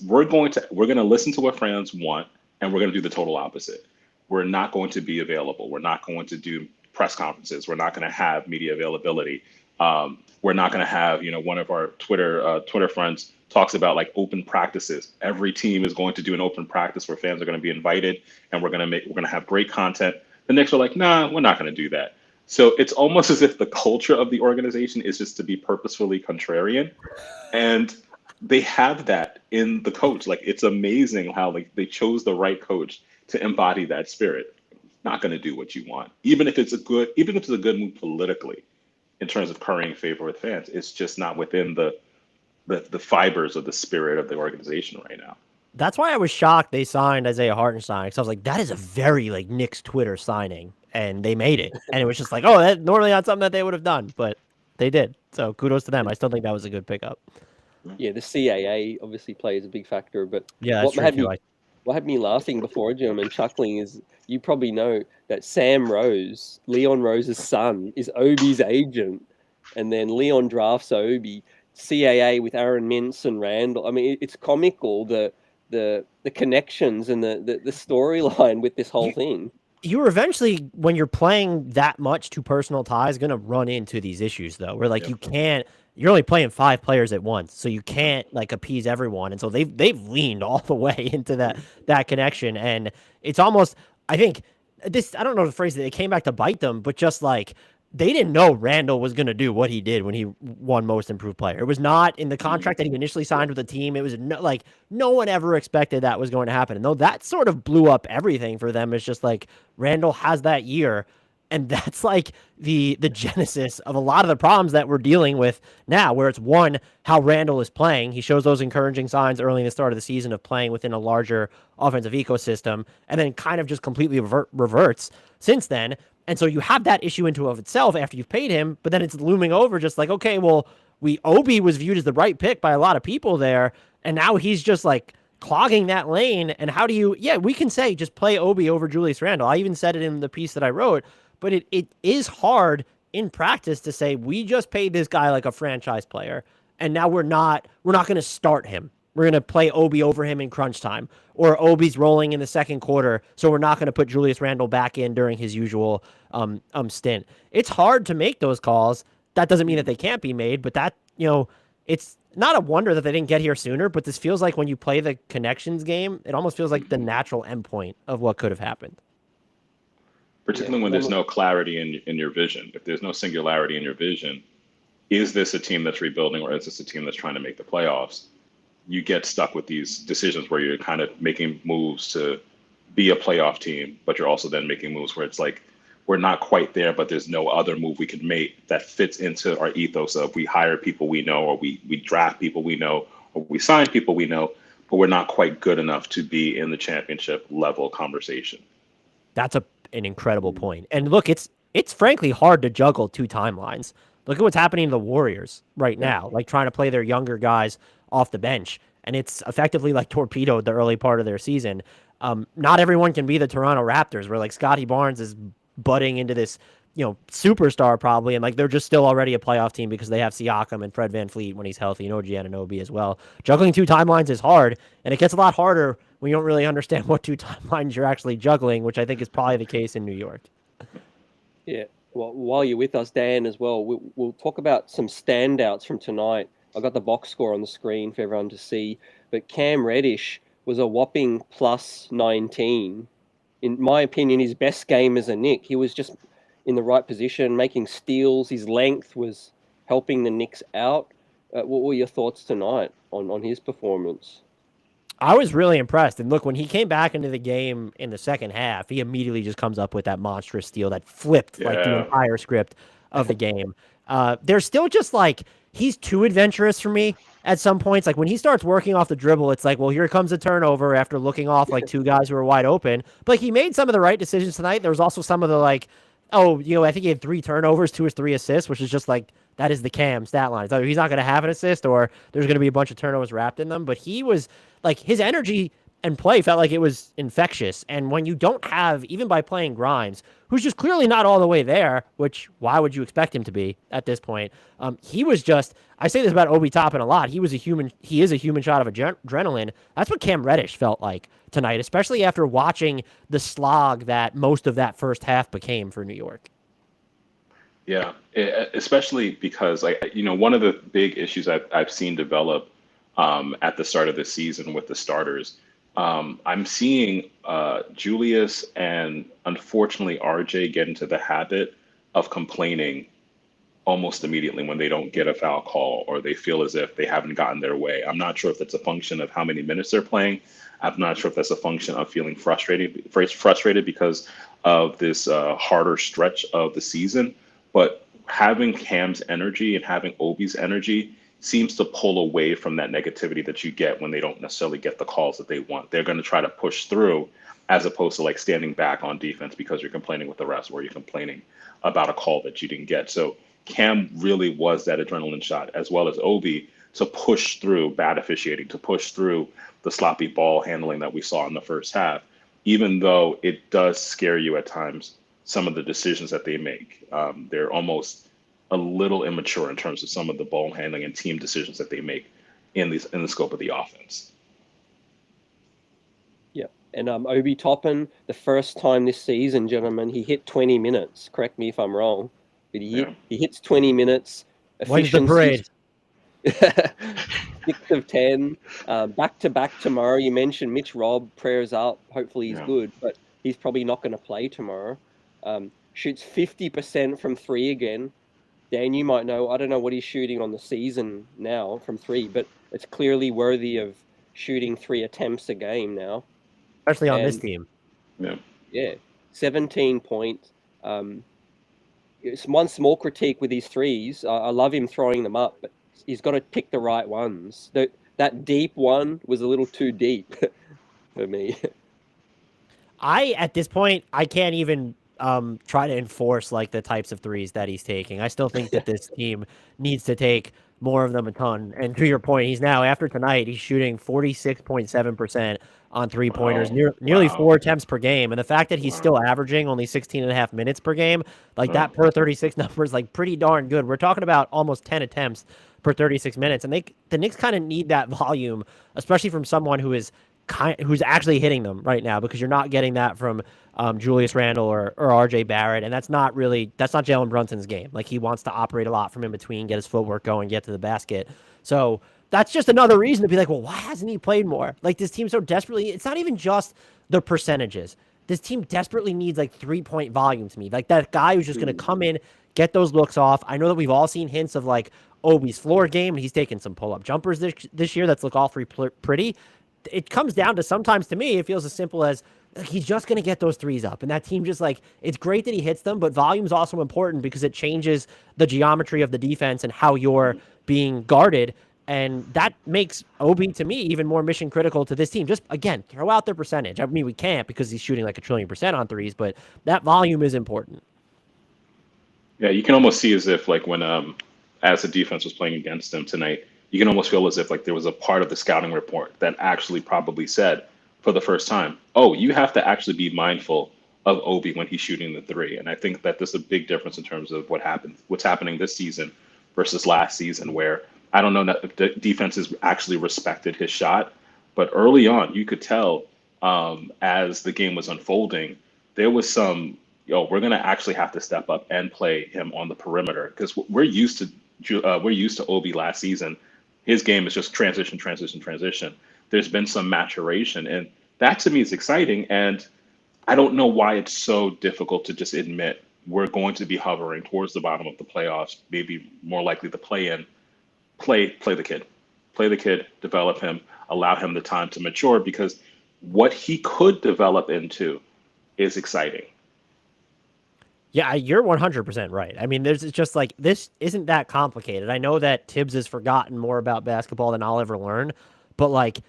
We're going to listen to what fans want, and we're going to do the total opposite. We're not going to be available. We're not going to do press conferences. We're not going to have media availability. We're not going to have one of our Twitter friends talks about like open practices. Every team is going to do an open practice where fans are going to be invited, and we're going to have great content. The Knicks are like, nah, we're not going to do that. So it's almost as if the culture of the organization is just to be purposefully contrarian, and they have that in the coach. Like, it's amazing how like they chose the right coach to embody that spirit. Not going to do what you want, even if it's a good move politically in terms of currying favor with fans. It's just not within the fibers of the spirit of the organization right now. That's why I was shocked they signed Isaiah Hartenstein, because I was like, that is a very like Knicks Twitter signing, and they made it. And it was just like, oh, that normally not something that they would have done, but they did. So kudos to them. I still think that was a good pickup. Yeah, the CAA obviously plays a big factor, but Yeah, that's what true had too. what had me laughing before, Jim, and chuckling is you probably know that Sam Rose, Leon Rose's son, is Obi's agent, and then Leon drafts Obi. CAA with Aaron Mintz and Randle. I mean, it's comical the connections and the storyline with this whole thing. You're eventually, when you're playing that much to personal ties, going to run into these issues, though, where like Yep. you can't. You're only playing 5 players at once, so you can't like appease everyone, and so they've leaned all the way into that connection, and it's almost, I think this, I don't know the phrase that it came back to bite them, but just like they didn't know Randle was going to do what he did when he won Most Improved Player. It was not in the contract that he initially signed with the team. It was like no one ever expected that was going to happen. And though that sort of blew up everything for them, it's just like Randle has that year. And that's like the genesis of a lot of the problems that we're dealing with now, where it's one, how Randle is playing. He shows those encouraging signs early in the start of the season of playing within a larger offensive ecosystem, and then kind of just completely reverts since then. And so you have that issue into of itself after you've paid him, but then it's looming over just like, okay, well, Obi was viewed as the right pick by a lot of people there, and now he's just like clogging that lane. And how do you, we can say just play Obi over Julius Randle. I even said it in the piece that I wrote, but it is hard in practice to say we just paid this guy like a franchise player, and now we're not going to start him. We're going to play Obi over him in crunch time, or Obi's rolling in the second quarter, so we're not going to put Julius Randle back in during his usual stint. It's hard to make those calls. That doesn't mean that they can't be made, but that, it's not a wonder that they didn't get here sooner, but this feels like when you play the connections game, it almost feels like the natural endpoint of what could have happened. Particularly when there's no clarity in your vision. If there's no singularity in your vision, is this a team that's rebuilding, or is this a team that's trying to make the playoffs? You get stuck with these decisions where you're kind of making moves to be a playoff team, but you're also then making moves where it's like, we're not quite there, but there's no other move we could make that fits into our ethos of we hire people we know, or we draft people we know, or we sign people we know, but we're not quite good enough to be in the championship level conversation. That's an incredible point. And look, it's frankly hard to juggle 2 timelines. Look at what's happening to the Warriors right now, like trying to play their younger guys off the bench. And it's effectively like torpedoed the early part of their season. Not everyone can be the Toronto Raptors, where like Scotty Barnes is budding into this, superstar probably. And like they're just still already a playoff team because they have Siakam and Fred VanVleet when he's healthy, and OG Anunoby as well. Juggling 2 timelines is hard, and it gets a lot harder when you don't really understand what 2 timelines you're actually juggling, which I think is probably the case in New York. Yeah. Well, while you're with us, Dan, as well, we'll talk about some standouts from tonight. I got the box score on the screen for everyone to see, but Cam Reddish was a whopping plus 19. In my opinion, his best game as a Knick. He was just in the right position, making steals. His length was helping the Knicks out. What were your thoughts tonight on his performance? I was really impressed. And look, when he came back into the game in the second half, he immediately just comes up with that monstrous steal that flipped like the entire script of the game. There's still just like, he's too adventurous for me at some points. Like when he starts working off the dribble, it's like, well, here comes a turnover after looking off like 2 guys who were wide open. But like, he made some of the right decisions tonight. There was also some of the like, I think he had 3 turnovers, 2 or 3 assists, which is just like, that is the Cam stat line. So he's not going to have an assist, or there's going to be a bunch of turnovers wrapped in them. But he was like, his energy and play felt like it was infectious. And when you don't have, even by playing Grimes, who's just clearly not all the way there, which why would you expect him to be at this point? He was just, I say this about Obi Toppin a lot. He is a human shot of adrenaline. That's what Cam Reddish felt like tonight, especially after watching the slog that most of that first half became for New York. Yeah, especially because one of the big issues I've seen develop at the start of the season with the starters. I'm seeing Julius and unfortunately RJ get into the habit of complaining almost immediately when they don't get a foul call or they feel as if they haven't gotten their way. I'm not sure if that's a function of how many minutes they're playing. I'm not sure if that's a function of feeling frustrated because of this harder stretch of the season. But having Cam's energy and having Obi's energy seems to pull away from that negativity that you get when they don't necessarily get the calls that they want. They're going to try to push through as opposed to like standing back on defense because you're complaining with the refs or you're complaining about a call that you didn't get. So Cam really was that adrenaline shot, as well as Obi, to push through bad officiating, to push through the sloppy ball handling that we saw in the first half, even though it does scare you at times, some of the decisions that they make. They're almost a little immature in terms of some of the ball handling and team decisions that they make in the scope of the offense. Yeah. And Obi Toppin, the first time this season, gentlemen, he hit 20 minutes. Correct me if I'm wrong. But he hits 20 minutes. When's the parade? 6 of 10. Back to back tomorrow. You mentioned Mitch Robb, prayers up. Hopefully he's good, but he's probably not going to play tomorrow. Shoots 50% from three again. Dan, you might know. I don't know what he's shooting on the season now from three, but it's clearly worthy of shooting 3 attempts a game now. Especially on this team. Yeah. 17 points. It's one small critique with his threes. I love him throwing them up, but he's got to pick the right ones. That deep one was a little too deep for me. At this point, I can't even try to enforce like the types of threes that he's taking. I still think that this team needs to take more of them a ton. And to your point, he's now, after tonight, he's shooting 46.7% on three-pointers, nearly 4 attempts per game. And the fact that he's still averaging only 16 and a half minutes per game, like that per 36 number is like pretty darn good. We're talking about almost 10 attempts per 36 minutes. And the Knicks kind of need that volume, especially from someone who's actually hitting them right now, because you're not getting that from Julius Randle or RJ Barrett. And that's not Jalen Brunson's game. Like, he wants to operate a lot from in between, get his footwork going, get to the basket. So that's just another reason to be like, well, why hasn't he played more? Like, this team so desperately, it's not even just the percentages. This team desperately needs like 3-point volume to me. Like, that guy who's just going to come in, get those looks off. I know that we've all seen hints of like Obi's floor game, and he's taken some pull-up jumpers this year that's look all pretty. It comes down to, sometimes to me, it feels as simple as he's just going to get those threes up. And that team just like, it's great that he hits them, but volume is also important because it changes the geometry of the defense and how you're being guarded. And that makes Obi, to me, even more mission critical to this team. Just, again, throw out their percentage. I mean, we can't because he's shooting like 1,000,000,000% on threes, but that volume is important. Yeah, you can almost see as if like when, as the defense was playing against him tonight, you can almost feel as if like there was a part of the scouting report that actually probably said for the first time, oh, you have to actually be mindful of Obi when he's shooting the three. And I think that there's a big difference in terms of what's happening this season versus last season, where I don't know if the defenses actually respected his shot, but early on you could tell as the game was unfolding, there was some, we're going to actually have to step up and play him on the perimeter, because we're used to Obi last season. His game is just transition. There's been some maturation, and that to me is exciting. And I don't know why it's so difficult to just admit we're going to be hovering towards the bottom of the playoffs, maybe more likely the play-in. Play the kid, develop him, allow him the time to mature, because what he could develop into is exciting. Yeah, you're 100% right. I mean, it's just like, this isn't that complicated. I know that Thibs has forgotten more about basketball than I'll ever learn, but like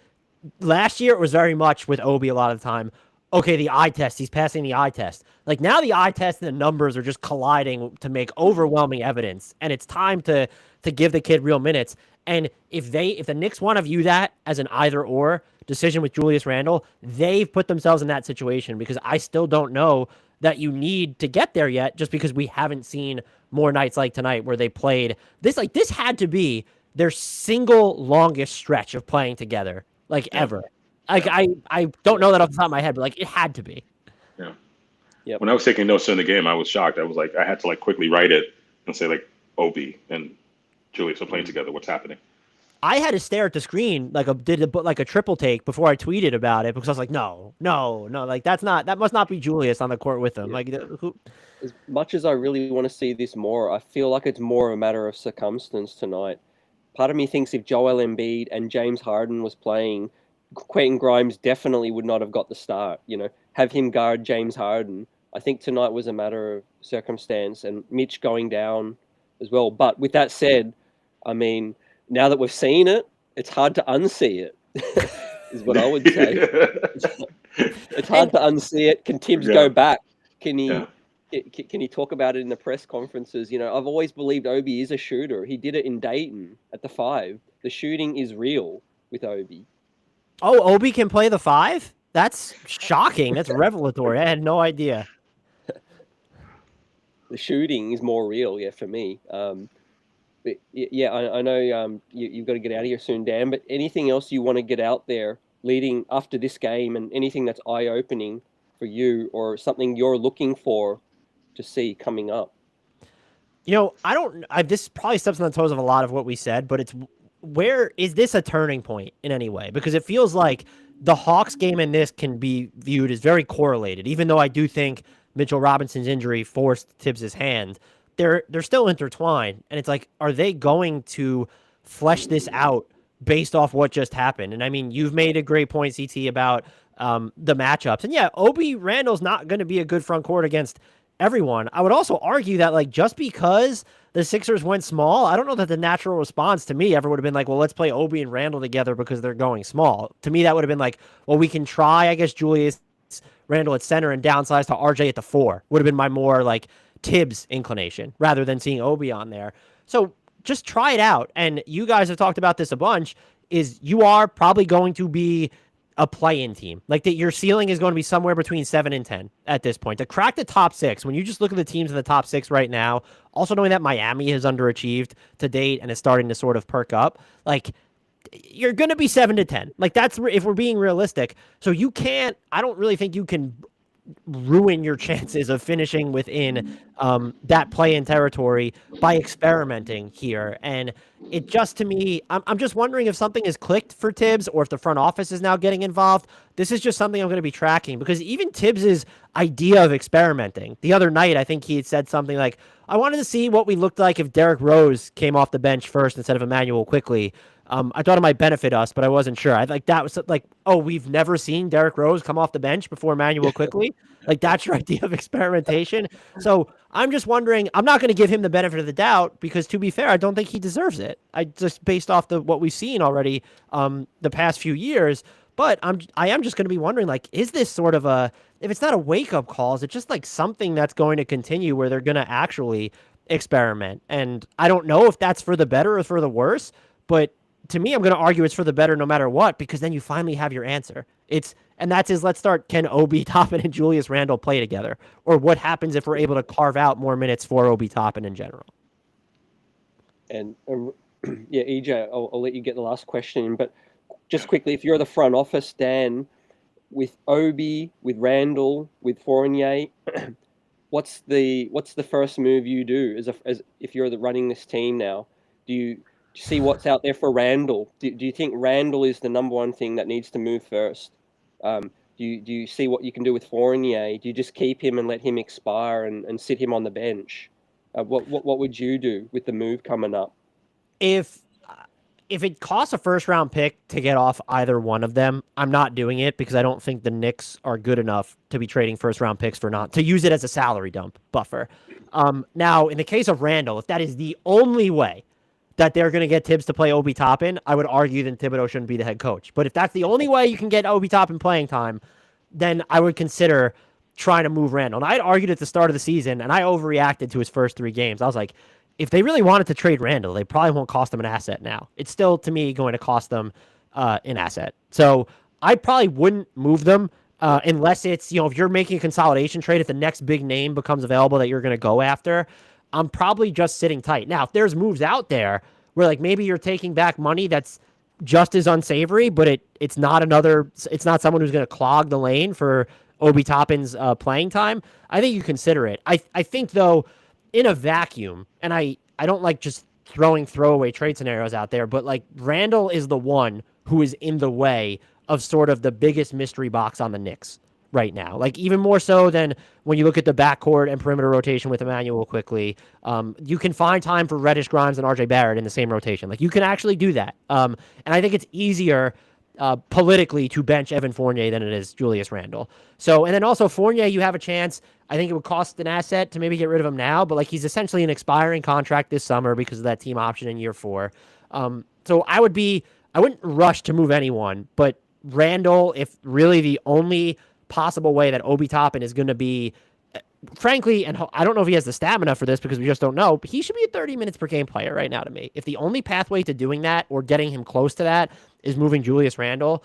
last year it was very much with Obi a lot of the time. Okay, the eye test, he's passing the eye test. Like, now the eye test and the numbers are just colliding to make overwhelming evidence, and it's time to give the kid real minutes. And if the Knicks want to view that as an either or decision with Julius Randle, they've put themselves in that situation, because I still don't know that you need to get there yet, just because we haven't seen more nights like tonight where they played this. Like, this had to be their single longest stretch of playing together, like, ever. Like, I don't know that off the top of my head, but like, it had to be. Yeah. Yep. When I was taking notes during the game, I was shocked. I was like, I had to like quickly write it and say like, Obi and Julius are playing together. What's happening? I had to stare at the screen like a triple take before I tweeted about it because I was like, no, like that must not be Julius on the court with him. Yeah. Like, who? As much as I really want to see this more, I feel like it's more a matter of circumstance tonight. Part of me thinks if Joel Embiid and James Harden was playing, Quentin Grimes definitely would not have got the start. Have him guard James Harden. I think tonight was a matter of circumstance and Mitch going down as well. But with that said, I mean, now that we've seen it, it's hard to unsee it, is what I would say. It's hard to unsee it. Can Thibs go back? Can he talk about it in the press conferences? I've always believed Obi is a shooter. He did it in Dayton at the 5. The shooting is real with Obi. Oh, Obi can play the 5? That's shocking. That's revelatory. I had no idea. The shooting is more real, for me. But yeah, I know you've got to get out of here soon, Dan. But anything else you want to get out there leading after this game, and anything that's eye-opening for you, or something you're looking for to see coming up? This probably steps on the toes of a lot of what we said, but where is this a turning point in any way? Because it feels like the Hawks game and this can be viewed as very correlated, even though I do think Mitchell Robinson's injury forced Thibs' hand. They're still intertwined, and it's like, are they going to flesh this out based off what just happened? And I mean, you've made a great point, CT, about the matchups. And yeah, Obi Randle's not going to be a good front court against everyone. I would also argue that, like, just because the Sixers went small, I don't know that the natural response to me ever would have been like, well, let's play Obi and Randle together because they're going small. To me, that would have been like, well, we can try, I guess, Julius Randle at center and downsize to RJ at the 4 would have been my more like Thibs inclination rather than seeing Obi on there. So just try it out. And you guys have talked about this a bunch, is you are probably going to be a play-in team. Like, that your ceiling is going to be somewhere between 7 and 10 at this point. To crack the top 6, when you just look at the teams in the top 6 right now, also knowing that Miami has underachieved to date and is starting to sort of perk up, like, you're going to be 7 to 10. Like, that's if we're being realistic. So I don't really think you can ruin your chances of finishing within that play-in territory by experimenting here. And it just, to me, I'm just wondering if something has clicked for Thibs or if the front office is now getting involved. This is just something I'm going to be tracking, because even Thibs' idea of experimenting, the other night, I think he had said something like, I wanted to see what we looked like if Derrick Rose came off the bench first instead of Emmanuel quickly. I thought it might benefit us, but I wasn't sure. That was like, oh, we've never seen Derrick Rose come off the bench before Emmanuel quickly. Like, that's your idea of experimentation. So I'm just wondering, I'm not going to give him the benefit of the doubt because, to be fair, I don't think he deserves it. I just, based off what we've seen already the past few years. But I am just going to be wondering, like, is this sort of if it's not a wake-up call, is it just like something that's going to continue where they're going to actually experiment? And I don't know if that's for the better or for the worse, but to me, I'm going to argue it's for the better no matter what, because then you finally have your answer. Let's start, can Obi Toppin and Julius Randle play together? Or what happens if we're able to carve out more minutes for Obi Toppin in general? And yeah, EJ, I'll let you get the last question in, but just quickly, if you're the front office, Dan, with Obi, with Randle, with Fournier, what's the first move you do as if you're running this team now? Do you see what's out there for Randle? Do you think Randle is the number one thing that needs to move first? Do you see what you can do with Fournier? Do you just keep him and let him expire and sit him on the bench? What would you do with the move coming up? If it costs a first-round pick to get off either one of them, I'm not doing it, because I don't think the Knicks are good enough to be trading first-round picks to use it as a salary dump buffer. Now, in the case of Randle, if that is the only way that they're going to get Thibs to play Obi Toppin, I would argue that Thibodeau shouldn't be the head coach. But if that's the only way you can get Obi Toppin playing time, then I would consider trying to move Randle. And I had argued at the start of the season, and I overreacted to his first 3 games. I was like, if they really wanted to trade Randle, they probably won't cost them an asset now. It's still, to me, going to cost them an asset. So I probably wouldn't move them unless it's, if you're making a consolidation trade, if the next big name becomes available that you're going to go after, I'm probably just sitting tight. Now, if there's moves out there where, like, maybe you're taking back money that's just as unsavory, but it's not someone who's going to clog the lane for Obi Toppin's playing time, I think you consider it. I think, though, in a vacuum, and I don't like just throwing throwaway trade scenarios out there, but like Randle is the one who is in the way of sort of the biggest mystery box on the Knicks right now. Like even more so than when you look at the backcourt and perimeter rotation with Emmanuel quickly. You can find time for Reddish, Grimes, and RJ Barrett in the same rotation. Like you can actually do that. And I think it's easier politically to bench Evan Fournier than it is Julius Randle. So, and then also Fournier, you have a chance. I think it would cost an asset to maybe get rid of him now, but like he's essentially an expiring contract this summer because of that team option in year 4. So I wouldn't rush to move anyone, but Randle, if really the only possible way that Obi Toppin is going to be, frankly, and I don't know if he has the stamina for this because we just don't know, but he should be a 30 minutes per game player right now to me. If the only pathway to doing that or getting him close to that is moving Julius Randle,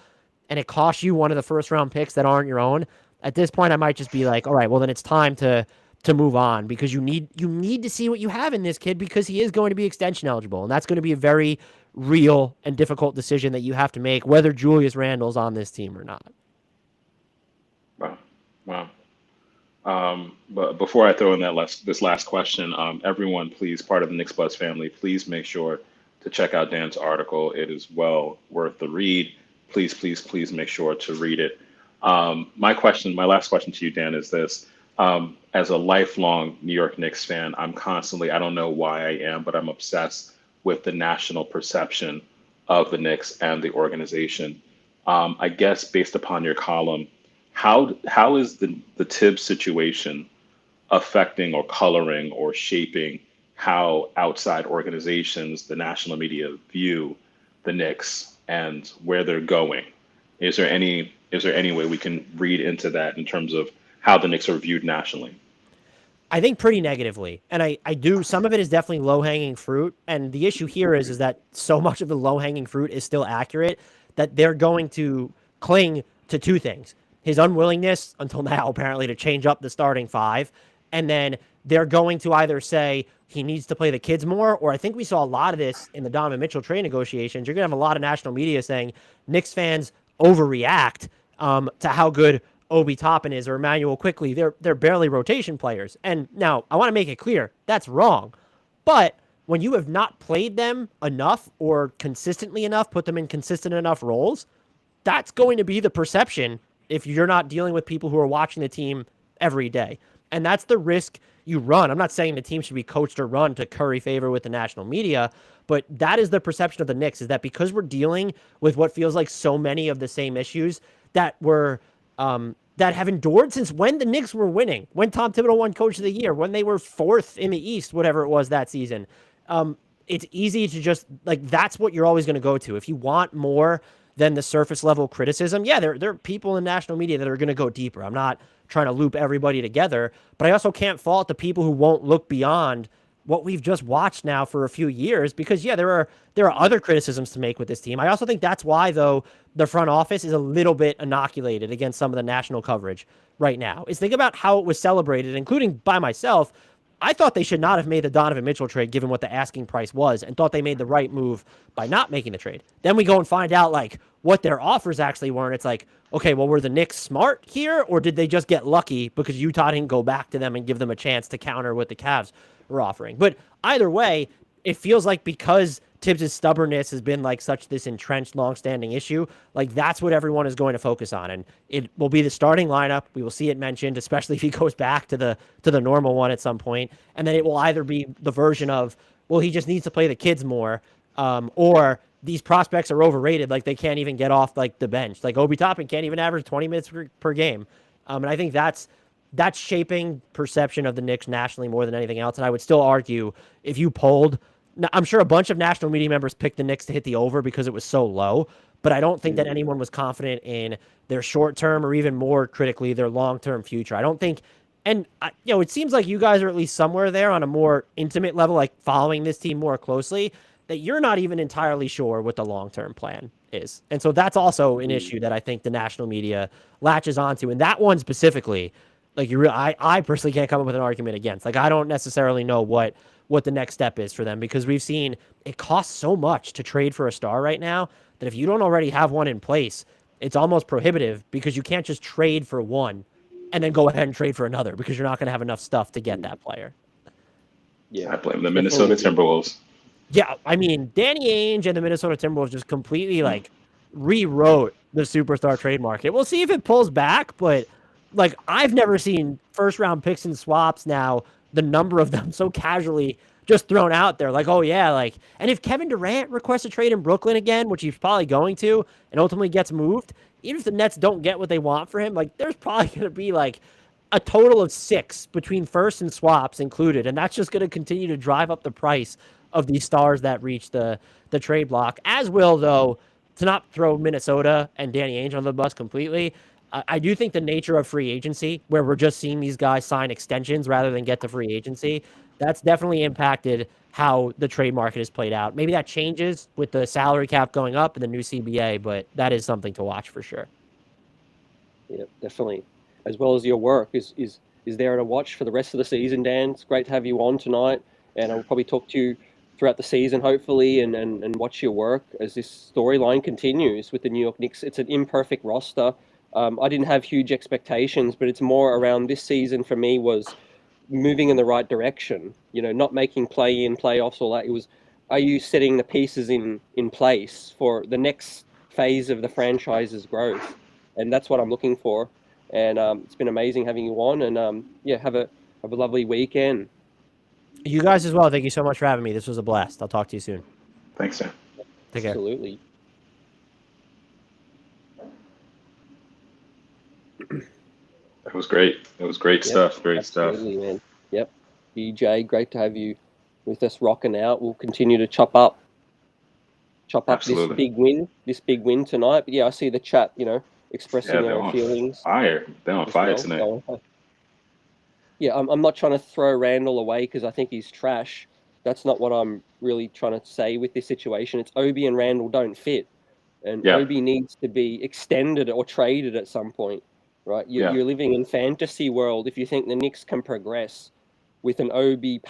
and it costs you one of the first round picks that aren't your own, at this point I might just be like, all right, well then it's time to move on because you need to see what you have in this kid because he is going to be extension eligible, and that's going to be a very real and difficult decision that you have to make whether Julius Randle's on this team or not. Wow. But before I throw in this last question, everyone, please, part of the Knicks Buzz family, please make sure to check out Dan's article. It is well worth the read. Please, please, please make sure to read it. My last question to you, Dan, is this. As a lifelong New York Knicks fan, I don't know why I am, but I'm obsessed with the national perception of the Knicks and the organization. I guess based upon your column, how is the Thibs situation affecting or coloring or shaping how outside organizations, the national media, view the Knicks and where they're going? Is there any way we can read into that in terms of how the Knicks are viewed nationally? I think pretty negatively. And I do, some of it is definitely low-hanging fruit. And the issue here is that so much of the low-hanging fruit is still accurate that they're going to cling to two things. His unwillingness, until now apparently, to change up the starting 5. And then they're going to either say he needs to play the kids more, or I think we saw a lot of this in the Donovan Mitchell trade negotiations. You're going to have a lot of national media saying Knicks fans overreact to how good Obi Toppin is or Emmanuel quickly. They're barely rotation players. And now I want to make it clear that's wrong. But when you have not played them enough or consistently enough, put them in consistent enough roles, that's going to be the perception if you're not dealing with people who are watching the team every day. And that's the risk you run. I'm not saying the team should be coached or run to curry favor with the national media, but that is the perception of the Knicks, is that because we're dealing with what feels like so many of the same issues that were that have endured since when the Knicks were winning, when Tom Thibodeau won Coach of the Year, when they were 4th in the East, whatever it was that season. It's easy to just, like, that's what you're always going to go to. If you want more than the surface level criticism, yeah, there are people in national media that are going to go deeper. I'm not trying to loop everybody together, but I also can't fault the people who won't look beyond what we've just watched now for a few years, because yeah, there are other criticisms to make with this team. I also think that's why, though, the front office is a little bit inoculated against some of the national coverage right now. Is think about how it was celebrated, including by myself. I thought they should not have made the Donovan Mitchell trade given what the asking price was, and thought they made the right move by not making the trade. Then we go and find out like what their offers actually were, and it's like, okay, well, were the Knicks smart here, or did they just get lucky because Utah didn't go back to them and give them a chance to counter what the Cavs were offering? But either way, it feels like because Thibs' stubbornness has been like such this entrenched, long-standing issue, like that's what everyone is going to focus on, and it will be the starting lineup. We will see it mentioned, especially if he goes back to the normal one at some point, and then it will either be the version of, well, he just needs to play the kids more, or these prospects are overrated, like they can't even get off like the bench. Like Obi Toppin can't even average 20 minutes per game, and I think that's shaping perception of the Knicks nationally more than anything else. And I would still argue if you polled, I'm sure a bunch of national media members picked the Knicks to hit the over because it was so low, but I don't think that anyone was confident in their short-term or even more critically their long-term future. I don't think, and it seems like you guys are at least somewhere there on a more intimate level, like following this team more closely, that you're not even entirely sure what the long-term plan is. And so that's also an issue that I think the national media latches onto. And that one specifically, like I personally can't come up with an argument against. Like, I don't necessarily know what the next step is for them, because we've seen it costs so much to trade for a star right now that if you don't already have one in place, it's almost prohibitive, because you can't just trade for one and then go ahead and trade for another, because you're not going to have enough stuff to get that player. Yeah, I blame the Minnesota Timberwolves. Yeah, I mean, Danny Ainge and the Minnesota Timberwolves just completely like rewrote the superstar trade market. We'll see if it pulls back, but like I've never seen first round picks and swaps now, the number of them so casually just thrown out there. Like, oh yeah, like, and if Kevin Durant requests a trade in Brooklyn again, which he's probably going to, and ultimately gets moved, even if the Nets don't get what they want for him, like there's probably gonna be like a total of 6 between first and swaps included, and that's just going to continue to drive up the price of these stars that reach the trade block. As will, though, to not throw Minnesota and Danny Ainge on the bus completely. I do think the nature of free agency, where we're just seeing these guys sign extensions rather than get to free agency, that's definitely impacted how the trade market is played out. Maybe that changes with the salary cap going up and the new CBA, but that is something to watch for sure. Yeah, definitely. As well as your work is there to watch for the rest of the season, Dan. It's great to have you on tonight, and I'll probably talk to you throughout the season, hopefully, and watch your work as this storyline continues with the New York Knicks. It's an imperfect roster. I didn't have huge expectations, but it's more around this season for me was moving in the right direction. You know, not making play-in, playoffs, all that. It was, are you setting the pieces in place for the next phase of the franchise's growth? And that's what I'm looking for. And it's been amazing having you on. And yeah, have a lovely weekend. You guys as well. Thank you so much for having me. This was a blast. I'll talk to you soon. Thanks, Sam. Take care. Absolutely. It was great. It was great stuff. Great absolutely, stuff. man. Yep. BJ, great to have you with us rocking out. We'll continue to chop up Absolutely. this big win tonight. But yeah, I see the chat, Yeah, expressing they're their on feelings fire. They're on as fire well. tonight. So, yeah, I'm not trying to throw Randle away because I think he's trash. That's not what I'm really trying to say with this situation. It's Obi and Randle don't fit, and Yeah, Obi needs to be extended or traded at some point, right? yeah, You're living in fantasy world if you think the Knicks can progress with an Obi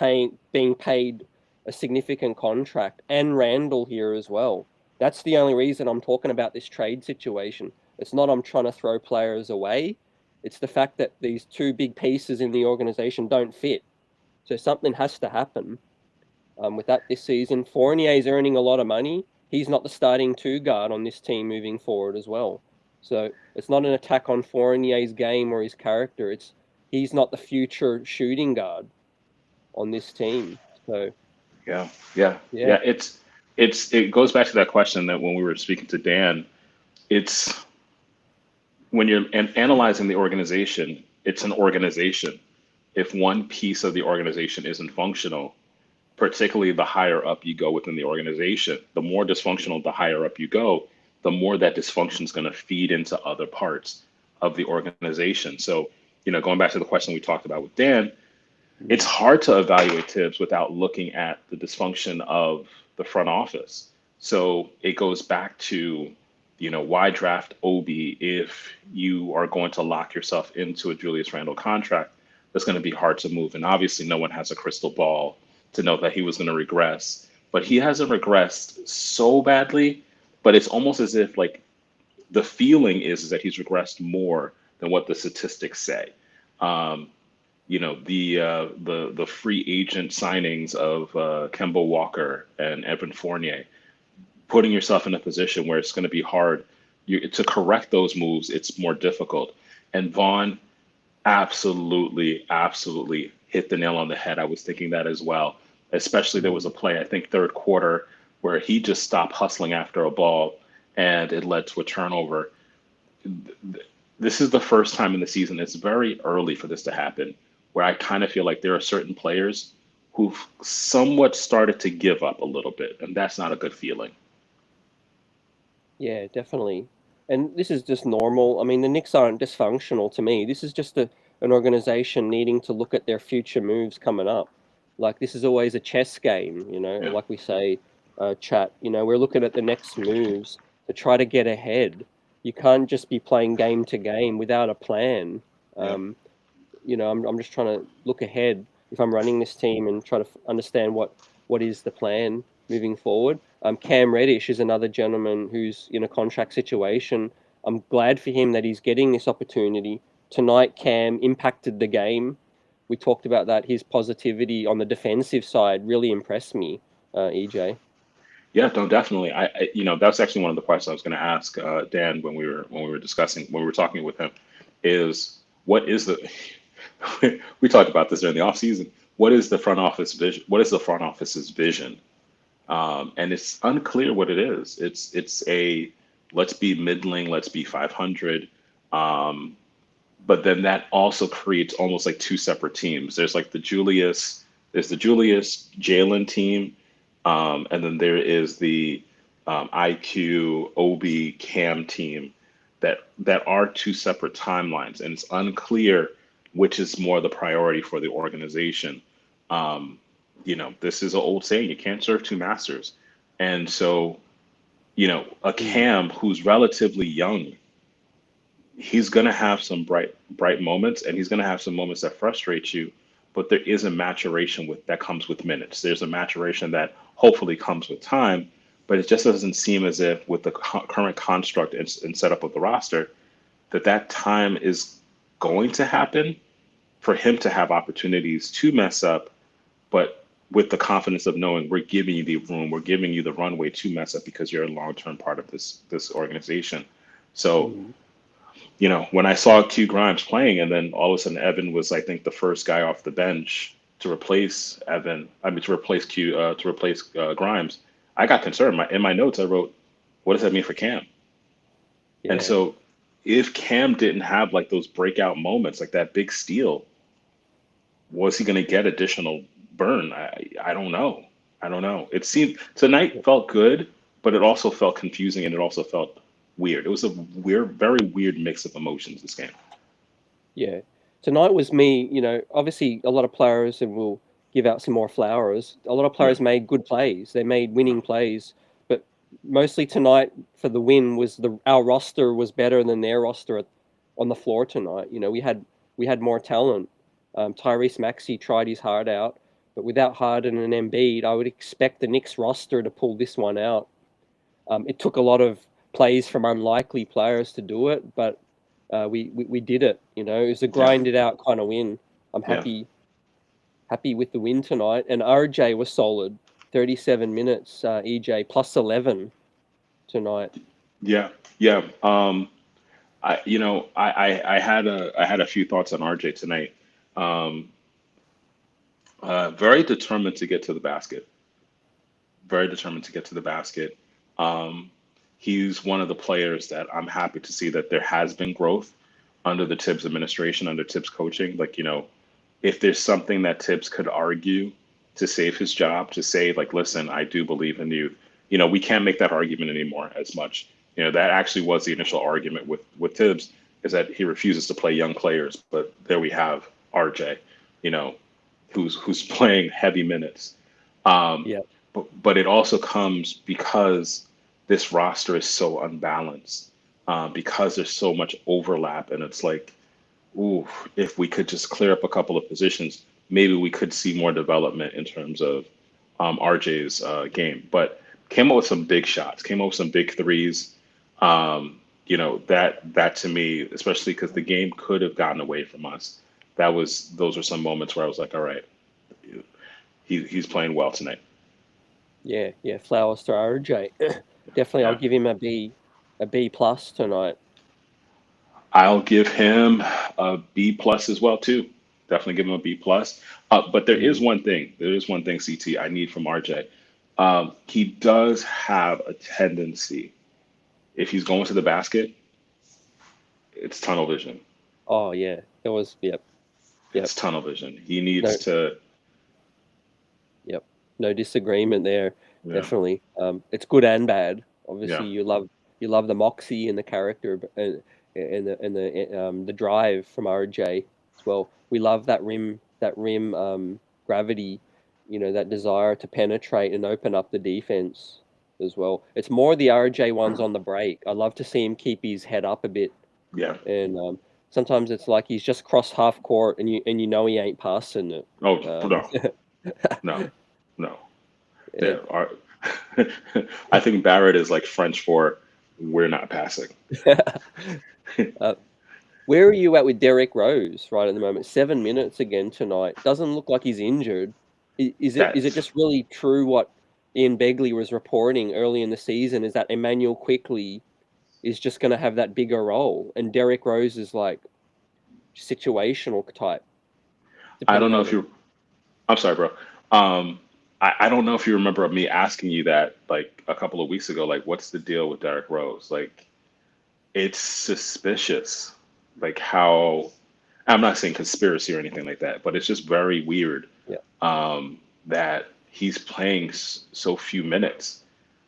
being paid a significant contract and Randle here as well. That's the only reason I'm talking about this trade situation. It's not I'm trying to throw players away. It's the fact that these two big pieces in the organization don't fit. So something has to happen with that this season. Fournier is earning a lot of money. He's not the starting two guard on this team moving forward as well. So it's not an attack on Fournier's game or his character. It's he's not the future shooting guard on this team. So yeah, yeah, yeah, yeah. It goes back to that question that when we were speaking to Dan, it's when you're analyzing the organization, it's an organization. If one piece of the organization isn't functional, particularly the higher up you go within the organization, the more dysfunctional the higher up you go, the more that dysfunction is going to feed into other parts of the organization. So, going back to the question we talked about with Dan, it's hard to evaluate Thibs without looking at the dysfunction of the front office. So it goes back to, why draft Obi if you are going to lock yourself into a Julius Randle contract that's going to be hard to move. And obviously, no one has a crystal ball to know that he was going to regress, but he hasn't regressed so badly. But it's almost as if like the feeling is that he's regressed more than what the statistics say. Um, the free agent signings of Kemba Walker and Evan Fournier, putting yourself in a position where it's going to be hard to correct those moves. It's more difficult. And Vaughn absolutely, absolutely hit the nail on the head. I was thinking that as well. Especially there was a play, I think third quarter, where he just stopped hustling after a ball and it led to a turnover. This is the first time in the season, it's very early for this to happen, where I kind of feel like there are certain players who've somewhat started to give up a little bit, and that's not a good feeling. yeah, definitely. And this is just normal. I mean, the Knicks aren't dysfunctional to me. This is just an organization needing to look at their future moves coming up. Like this is always a chess game, Yeah, like we say, chat. We're looking at the next moves to try to get ahead. You can't just be playing game to game without a plan. yeah, Um, I'm just trying to look ahead if I'm running this team and try to understand what is the plan moving forward. Cam Reddish is another gentleman who's in a contract situation. I'm glad for him that he's getting this opportunity. Tonight, Cam impacted the game. We talked about that. His positivity on the defensive side really impressed me. EJ. Yeah, no, definitely. That's actually one of the questions I was going to ask Dan when we were discussing when we were talking with him, is what is the we talked about this during the offseason. What is the front office vision? What is the front office's vision? And it's unclear what it is. It's a let's be middling, let's be 500. Um, but then that also creates almost like two separate teams. There's the Julius Jalen team, and then there is the IQ Obi Cam team that are two separate timelines, and it's unclear which is more the priority for the organization. Um, this is an old saying: you can't serve two masters, and so a Mm. Cam who's relatively young, he's going to have some bright moments, and he's going to have some moments that frustrate you, but there is a maturation with that comes with minutes. There's a maturation that hopefully comes with time, but it just doesn't seem as if with the current construct and setup of the roster that time is going to happen for him to have opportunities to mess up, but with the confidence of knowing we're giving you the room, we're giving you the runway to mess up because you're a long-term part of this organization. So Mm. when I saw Q Grimes playing, and then all of a sudden Evan was, I think, the first guy off the bench to replace Evan. I mean, to replace Grimes. I got concerned. In my notes, I wrote, "What does that mean for Cam?" And Yeah. so, if Cam didn't have like those breakout moments, like that big steal, was he going to get additional burn? I don't know. I don't know. It seemed tonight felt good, but it also felt confusing, and it also felt weird. It was a very weird mix of emotions this game. Yeah. Tonight was me, obviously a lot of players, and we'll give out some more flowers. A lot of Yeah. players made good plays. They made winning plays, but mostly tonight for the win was our roster was better than their roster on the floor tonight. We had more talent. Tyrese Maxey tried his heart out, but without Harden and Embiid, I would expect the Knicks roster to pull this one out. It took a lot of plays from unlikely players to do it, but we did it. It was a Yeah. grinded out kind of win. I'm Yeah. happy with the win tonight, and RJ was solid. 37 minutes, EJ plus 11 tonight. Yeah. Yeah. I had a few thoughts on RJ tonight. Um, very determined to get to the basket. Very determined to get to the basket. Um, he's one of the players that I'm happy to see that there has been growth under the Tibbs administration, under Tibbs coaching. Like, if there's something that Tibbs could argue to save his job, to say, like, listen, I do believe in you. We can't make that argument anymore as much. That actually was the initial argument with Tibbs, is that he refuses to play young players. But there we have RJ, you know, who's playing heavy minutes. Um, Yeah. but it also comes because this roster is so unbalanced, because there's so much overlap, and it's like, ooh, if we could just clear up a couple of positions, maybe we could see more development in terms of RJ's game. But came up with some big shots, came up with some big threes. That to me, especially because the game could have gotten away from us. Those were some moments where I was like, all right, he's playing well tonight. Yeah. Flowers to RJ. Definitely, I'll Yeah. give him a B plus tonight. I'll give him a B plus as well too. Definitely give him a B plus. But there is Mm. one thing. There is one thing, CT, I need from RJ. He does have a tendency, if he's going to the basket, it's tunnel vision. Oh yeah, it was. Yep, yep. It's tunnel vision. He No, needs to, yep. No disagreement there. yeah, Definitely. It's good and bad. yeah, Obviously, you love the moxie and the character, and the drive from RJ as well. We love that rim gravity. That desire to penetrate and open up the defense as well. It's more the RJ ones on the break. I love to see him keep his head up a bit, yeah. and sometimes it's like he's just crossed half court, and he ain't passing it. Oh, Um, no, no, no. yeah. There are, I think Barrett is like French for we're not passing. uh, where are you at with Derek Rose right at the moment? 7 minutes again tonight. Doesn't look like he's injured. Is it That's just really true what Ian Begley was reporting early in the season is that Emmanuel Quickly is just going to have that bigger role, and Derrick Rose is like situational type, I don't depending know on if the. you. I'm sorry, bro. Um, I don't know if you remember me asking you that like a couple of weeks ago. Like, what's the deal with Derrick Rose? Like, it's suspicious. Like how I'm not saying conspiracy or anything like that, but it's just very weird Yeah. that he's playing so few minutes.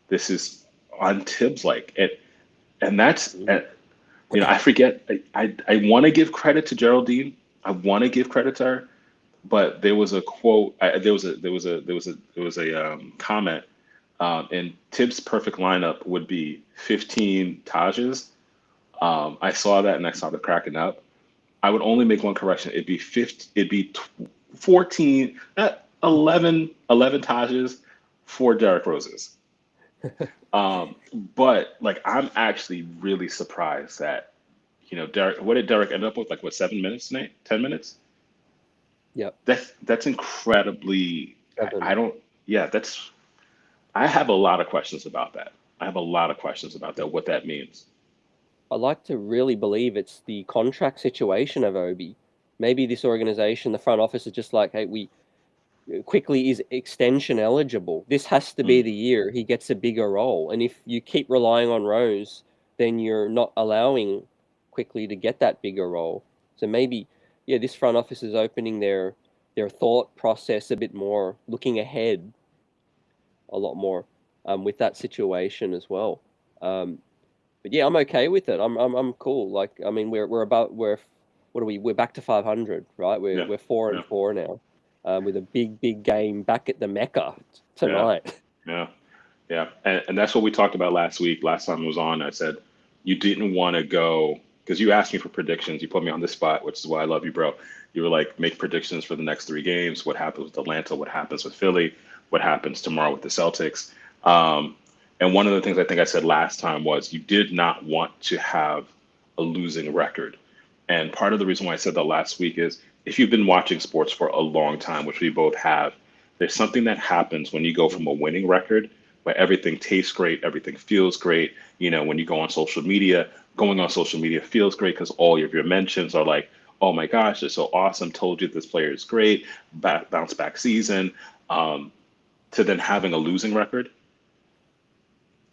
This is on Tibbs like it, and that's Mm. I forget. I want to give credit to Geraldine. I want to give credit to her, but there was a quote. There was a comment. And Tibbs' perfect lineup would be 15 Tajes. I saw that and I started cracking up. I would only make one correction. It'd be 50, 14, 11 Tajes, 4 Derrick Roses. But like I'm actually really surprised that Derek. What did Derek end up with? Like what 7 minutes tonight? 10 minutes? Yep. That's incredibly. I 7. don't. Yeah, that's. I have a lot of questions about that. I have a lot of questions about that. What that means. I like to really believe it's the contract situation of Obi. Maybe this organization, the front office, is just like, hey, we Quickly is extension eligible. This has to be Mm, the year he gets a bigger role. And if you keep relying on Rose, then you're not allowing Quickly to get that bigger role. So maybe, yeah, this front office is opening their thought process a bit more, looking ahead a lot more with that situation as well. Um, but yeah, I'm okay with it. I'm cool. Like I mean, we're what are we? We're back to 500, right? We're yeah, we're four yeah, and four now, with a big game back at the Mecca yeah, tonight. yeah, yeah. And that's what we talked about last week. Last time I was on, I said you didn't want to go because you asked me for predictions. You put me on the spot, which is why I love you, bro. You were like, make predictions for the next 3 games. What happens with Atlanta? What happens with Philly? What happens tomorrow with the Celtics? Um, and one of the things I think I said last time was you did not want to have a losing record. And part of the reason why I said that last week is if you've been watching sports for a long time, which we both have, there's something that happens when you go from a winning record where everything tastes great, everything feels great. When you go on social media, going on social media feels great because all of your mentions are like, oh my gosh, it's so awesome. Told you this player is great, bounce back season. Um, to then having a losing record,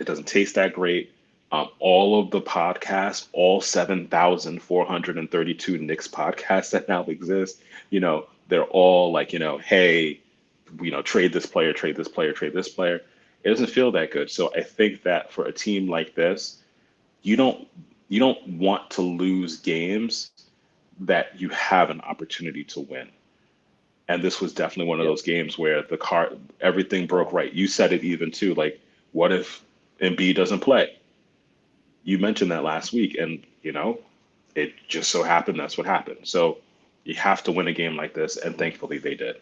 it doesn't taste that great. All of the podcasts, all 7,432 Knicks podcasts that now exist, they're all like, hey, trade this player, trade this player, trade this player. It doesn't feel that good. So I think that for a team like this, you don't you don't want to lose games that you have an opportunity to win. And this was definitely one of Yeah. those games where everything broke right. You said it even too, like, what if Embiid doesn't play? You mentioned that last week, and it just so happened that's what happened. So you have to win a game like this, and thankfully they did.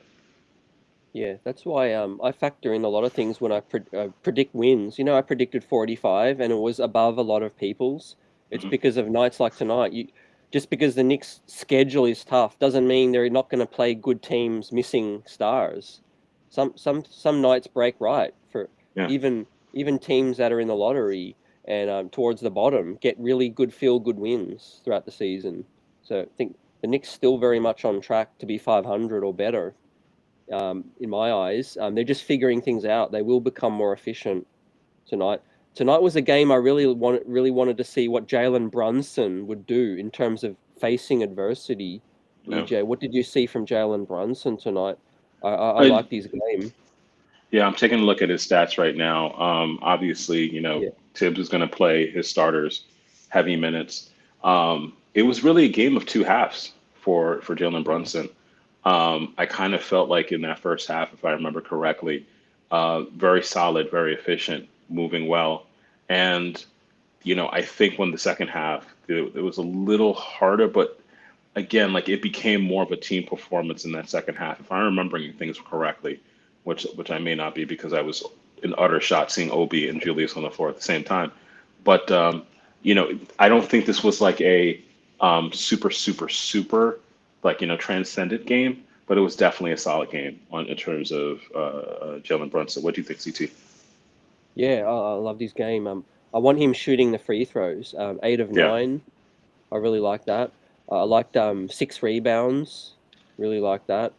Yeah, that's why I factor in a lot of things when I predict wins. I predicted 45 and it was above a lot of people's. It's Hmm. because of nights like tonight. Just because the Knicks' schedule is tough doesn't mean they're not going to play good teams missing stars. Some nights break right for Yeah. even teams that are in the lottery and towards the bottom get really good feel good wins throughout the season. So I think the Knicks still very much on track to be 500 or better in my eyes. They're just figuring things out. They will become more efficient tonight. Tonight was a game I really wanted to see what Jalen Brunson would do in terms of facing adversity. Yeah. EJ, what did you see from Jalen Brunson tonight? I I, liked his game. yeah, I'm taking a look at his stats right now. Obviously, Yeah, Tibbs is going to play his starters heavy minutes. It was really a game of two halves for Jalen yeah, Brunson. I kind of felt like in that first half, if I remember correctly, very solid, very efficient, moving well. And, I think when the second half, it was a little harder, but again, like it became more of a team performance in that second half, if I'm remembering things correctly, which I may not be because I was in utter shock seeing Obi and Julius on the floor at the same time. But I don't think this was like a super like transcendent game, but it was definitely a solid game in terms of Jalen Brunson. What do you think, CT? Yeah, I love his game. I want him shooting the free throws. 8 of Yeah. 9. I really like that. I liked 6 rebounds. Really like that.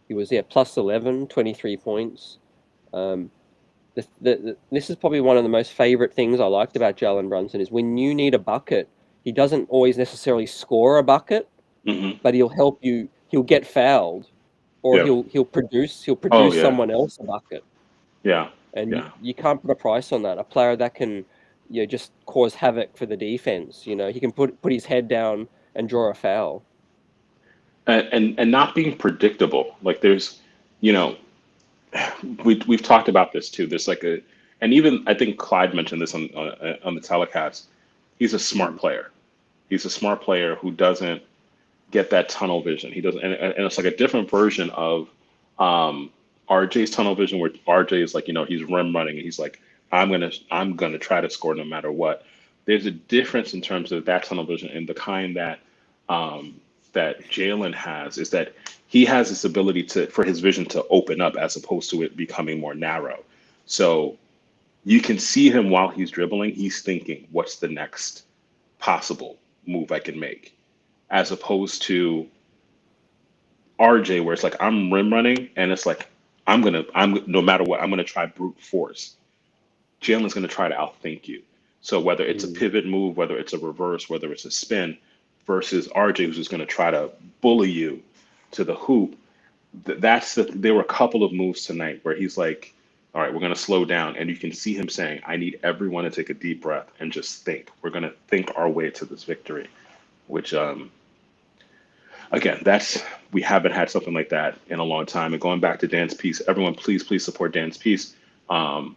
He was plus 11, 23 points. Um, this is probably one of the most favorite things I liked about Jalen Brunson is when you need a bucket, he doesn't always necessarily score a bucket, Hmm. but he'll help you. He'll get fouled, or Yeah. he'll produce Oh yeah. someone else a bucket, Yeah. and Yeah. you can't put a price on that. A player that can just cause havoc for the defense. He can put his head down and draw a foul. And not being predictable. Like there's, you know, we've talked about this too. There's like and even I think Clyde mentioned this on the telecast. He's a smart Mm. player. He's a smart player who doesn't get that tunnel vision. He doesn't, and it's like a different version of um, RJ's tunnel vision, where RJ is like, he's rim running, and he's like, I'm gonna try to score no matter what. There's a difference in terms of that tunnel vision and the kind that Jalen has is that he has this ability for his vision to open up as opposed to it becoming more narrow. So you can see him while he's dribbling, he's thinking, what's the next possible move I can make? As opposed to RJ, where it's like I'm rim running and it's like I'm no matter what, I'm gonna try brute force. Jalen's gonna try to outthink you. So whether it's a Mm. pivot move, whether it's a reverse, whether it's a spin, versus RJ who's just gonna try to bully you to the hoop. There were a couple of moves tonight where he's like, all right, we're gonna slow down, and you can see him saying, I need everyone to take a deep breath and just think. We're gonna think our way to this victory, which again, we haven't had something like that in a long time. And going back to Dan's piece, everyone, please support Dan's piece. Um,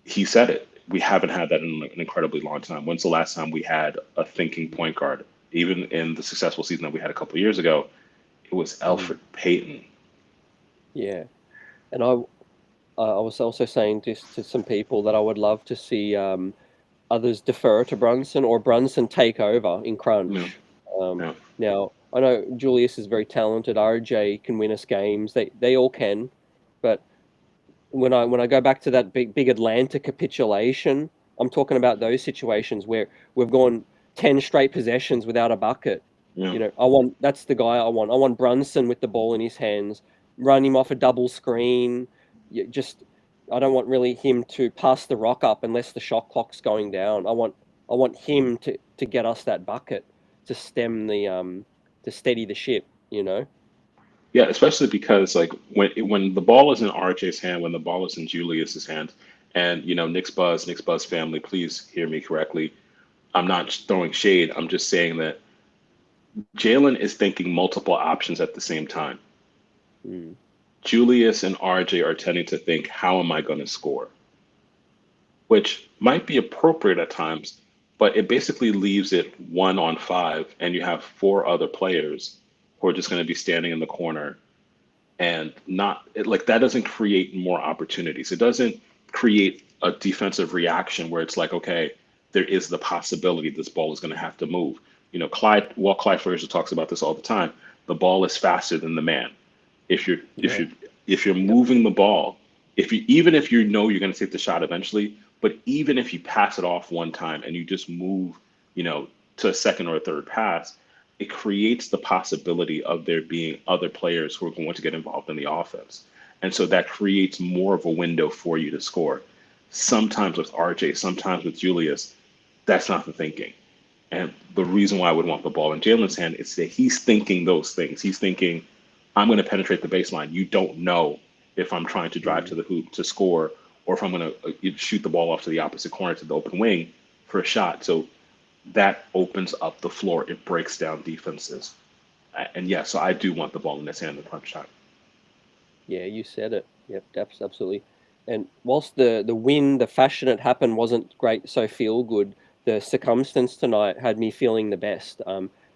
he said it. We haven't had that in an incredibly long time. When's the last time we had a thinking point guard? Even in the successful season that we had a couple of years ago, it was Mm. Elfrid Payton. Yeah, and I was also saying this to some people that I would love to see others defer to Brunson or Brunson take over in Yeah, crunch. yeah, Now, I know Julius is very talented. RJ can win us games. They all can, but when I go back to that big Atlanta capitulation, I'm talking about those situations where we've gone 10 straight possessions without a bucket. yeah. That's the guy I want. I want Brunson with the ball in his hands, run him off a double screen. Just I don't want really him to pass the rock up unless the shot clock's going down. I want him to get us that bucket to stem to steady the ship. Yeah, especially because like when the ball is in RJ's hand, when the ball is in Julius's hand, and Knicks Buzz family, please hear me correctly. I'm not throwing shade. I'm just saying that Jalen is thinking multiple options at the same time. Mm. Julius and RJ are tending to think, how am I going to score? Which might be appropriate at times, but it basically leaves it 1 on 5, and you have 4 other players who are just going to be standing in the corner and like that doesn't create more opportunities. It doesn't create a defensive reaction where it's like, okay, there is the possibility this ball is going to have to move. Clyde Frazier talks about this all the time. The ball is faster than the man. If you're if Yeah. you if you're Yep. moving the ball, even if you know you're going to take the shot eventually, but even if you pass it off one time and you just move, you know, to a second or a third pass, it creates the possibility of there being other players who are going to get involved in the offense. And so that creates more of a window for you to score. Sometimes with RJ, sometimes with Julius, that's not the thinking. And the reason why I would want the ball in Jalen's hand is that he's thinking those things. He's thinking, I'm going to penetrate the baseline. You don't know if I'm trying to drive to Mm. the hoop to score or if I'm going to shoot the ball off to the opposite corner to the open wing for a shot. So that opens up the floor. It breaks down defenses. And yeah, so I do want the ball in his hand in the crunch time. Yeah, you said it. Yep, absolutely. And whilst the win, the fashion it happened wasn't great, so feel good. The circumstance tonight had me feeling the best.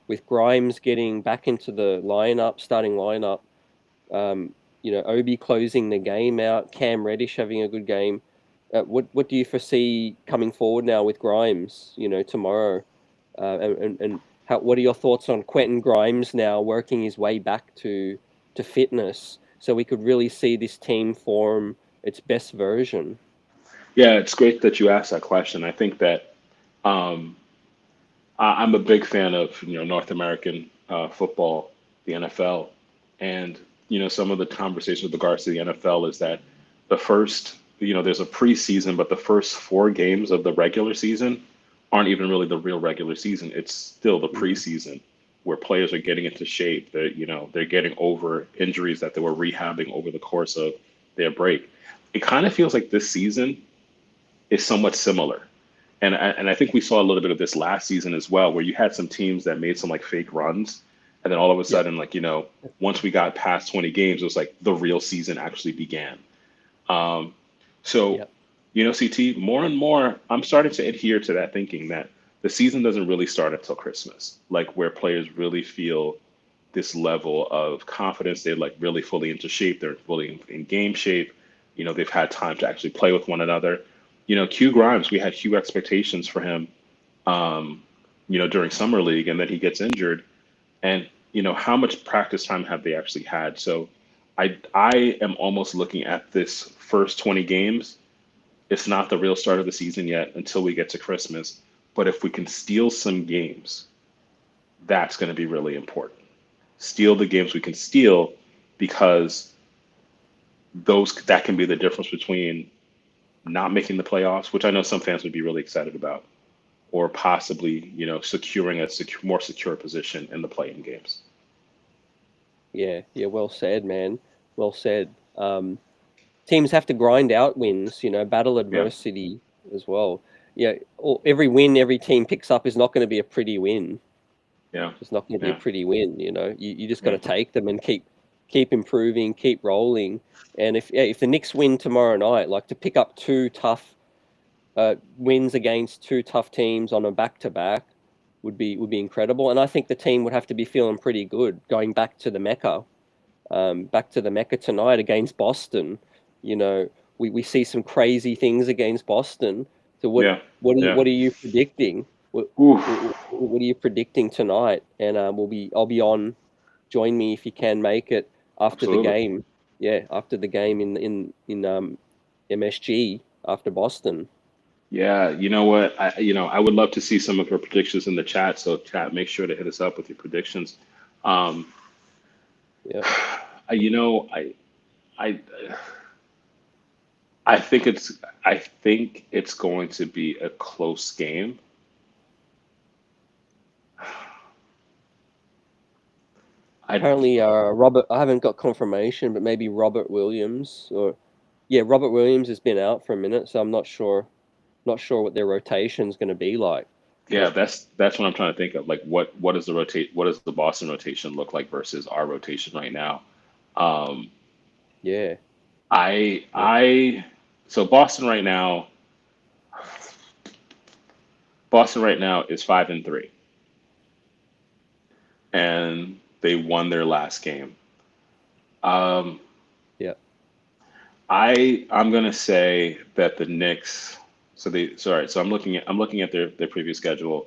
With Grimes getting back into the starting lineup. Obi closing the game out. Cam Reddish having a good game. What do you foresee coming forward now with Grimes? Tomorrow, and what are your thoughts on Quentin Grimes now working his way back to fitness, so we could really see this team form its best version? Yeah, it's great that you asked that question. I think that um, I'm a big fan of North American football, the NFL, and some of the conversation with regards to the NFL is that the first there's a preseason, but the first 4 games of the regular season aren't even really the real regular season. It's still the Mhm. preseason where players are getting into shape. They're getting over injuries that they were rehabbing over the course of their break. It kind of feels like this season is somewhat similar. And I think we saw a little bit of this last season as well, where you had some teams that made some like fake runs, and then all of a Yep. sudden, like once we got past 20 games, it was like the real season actually began. Um, so, Yep. CT, more and more, I'm starting to adhere to that thinking that the season doesn't really start until Christmas, like where players really feel this level of confidence. They're like really fully into shape. They're fully in game shape. They've had time to actually play with one another. Q Grimes, we had huge expectations for him, um, during summer league, and then he gets injured. And how much practice time have they actually had? So, I am almost looking at this first 20 games. It's not the real start of the season yet until we get to Christmas. But if we can steal some games, that's going to be really important. Steal the games we can steal, because those that can be the difference between not making the playoffs, which I know some fans would be really excited about, or possibly, securing a more secure position in the play-in games. Yeah, yeah, well said, man. Well said. Teams have to grind out wins, battle Yeah, adversity as well. Yeah, every win every team picks up is not going to be a pretty win. yeah, It's not going to be a yeah, pretty win. You just got yeah. to take them and keep improving, keep rolling. And if the Knicks win tomorrow night, like to pick up two tough wins against two tough teams on a back to back would be incredible. And I think the team would have to be feeling pretty good going back to the Mecca tonight against Boston. You know, we see some crazy things against Boston. So Yeah, yeah. what are you predicting? Oof. What are you predicting tonight? And I'll be on. Join me if you can make it after the Absolutely. game. Yeah, after the game in MSG after Boston. Yeah, you know what? I would love to see some of your predictions in the chat. So chat, make sure to hit us up with your predictions. Um, Yeah, I- you know, I, I think it's going to be a close game. I apparently Robert. I haven't got confirmation, but maybe Robert Williams or yeah, Robert Williams has been out for a minute, so I'm not sure. Not sure what their rotation's going to be like. Yeah, But that's what I'm trying to think of. Like, what does the Boston rotation look like versus our rotation right now? Um, yeah, I yeah, I so Boston right now is 5-3, and they won their last game. Um, yeah. I'm gonna say that the Knicks. Sorry. So I'm looking at their previous schedule.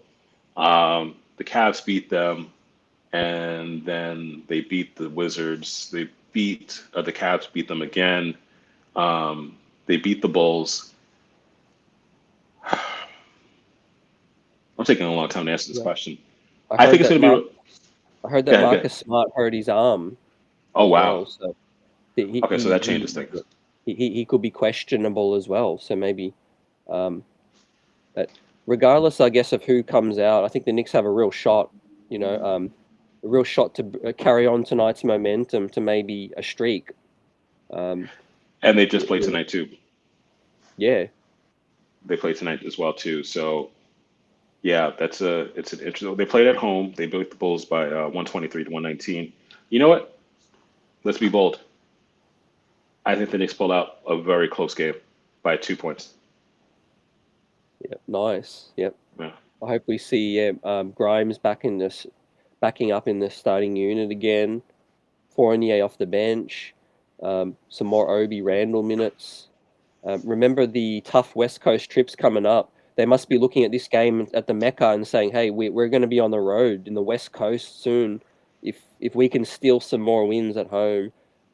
The Cavs beat them, and then they beat the Wizards. The Cavs beat them again. They beat the Bulls. I'm taking a long time to answer this Yeah. question. I I heard think it's that gonna be. Mark. I heard that Go ahead, go ahead. Marcus Smart hurt his arm Oh as wow. well, so he Okay, so he that changes he things. he could be questionable as well. So maybe, um, but regardless, I guess of who comes out, I think the Knicks have a real shot. You know, a real shot to carry on tonight's momentum to maybe a streak. Um, And they just played tonight too. yeah, They played tonight as well too. So yeah, it's an interesting. They played at home. They beat the Bulls by 123 to 119. You know what? Let's be bold. I think the Knicks pulled out a very close game by 2 points. yeah, nice. Yep. Yeah. I hope we see Grimes backing up in the starting unit again. Fournier off the bench. Some more Obi Randle minutes. Remember the tough West Coast trips coming up. they must be looking at this game at the Mecca and saying, "Hey, we're going to be on the road in the West Coast soon. If we can steal some more wins at home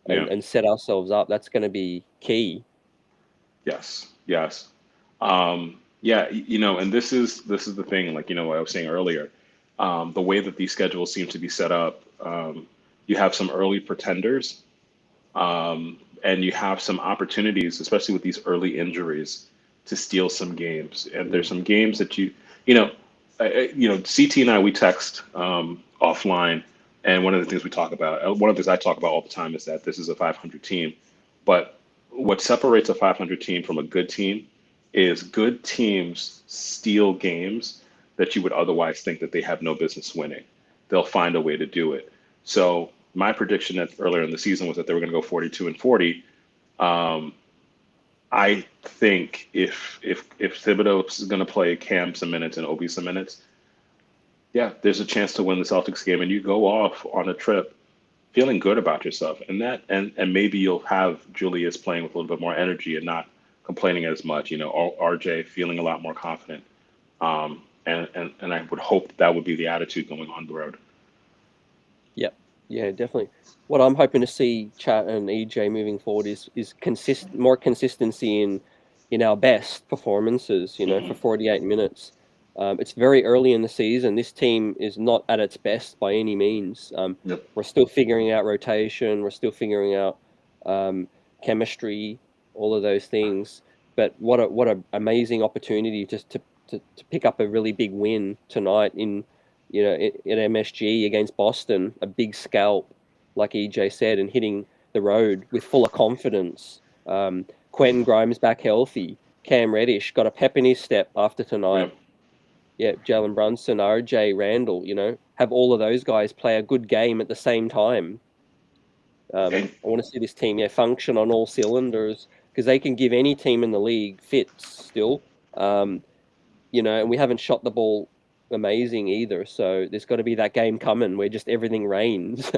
Yeah. and set ourselves up, that's going to be key." Yes. Yes. Yeah. And this is the thing. Like what I was saying earlier, the way that these schedules seem to be set up, you have some early pretenders, and you have some opportunities, especially with these early injuries, to steal some games. And there's some games that you know, CT and I, we text offline, and one of the things we talk about, one of the things I talk about all the time is that this is a 500 team. But what separates a 500 team from a good team is good teams steal games that you would otherwise think that they have no business winning. They'll find a way to do it. So my prediction that earlier in the season was that they were going to go 42-40. Um, I think if Thibodeau is going to play Cam some minutes and Obi some minutes, yeah, there's a chance to win the Celtics game, and you go off on a trip feeling good about yourself, and maybe you'll have Julius playing with a little bit more energy and not complaining as much. RJ feeling a lot more confident, and I would hope that would be the attitude going on the road. Yep. Yeah, definitely. What I'm hoping to see Chat and EJ moving forward is more consistency in our best performances. For 48 minutes. It's very early in the season. This team is not at its best by any means. Yep. We're still figuring out rotation. We're still figuring out chemistry, all of those things. But what a amazing opportunity just to pick up a really big win tonight at MSG against Boston, a big scalp, like EJ said, and hitting the road with full of confidence. Quentin Grimes back healthy. Cam Reddish got a pep in his step after tonight. Yeah, Jalen Brunson, RJ, Randle, have all of those guys play a good game at the same time. I want to see this team, function on all cylinders, because they can give any team in the league fits still. And we haven't shot the ball amazing either. So there's got to be that game coming where just everything rains.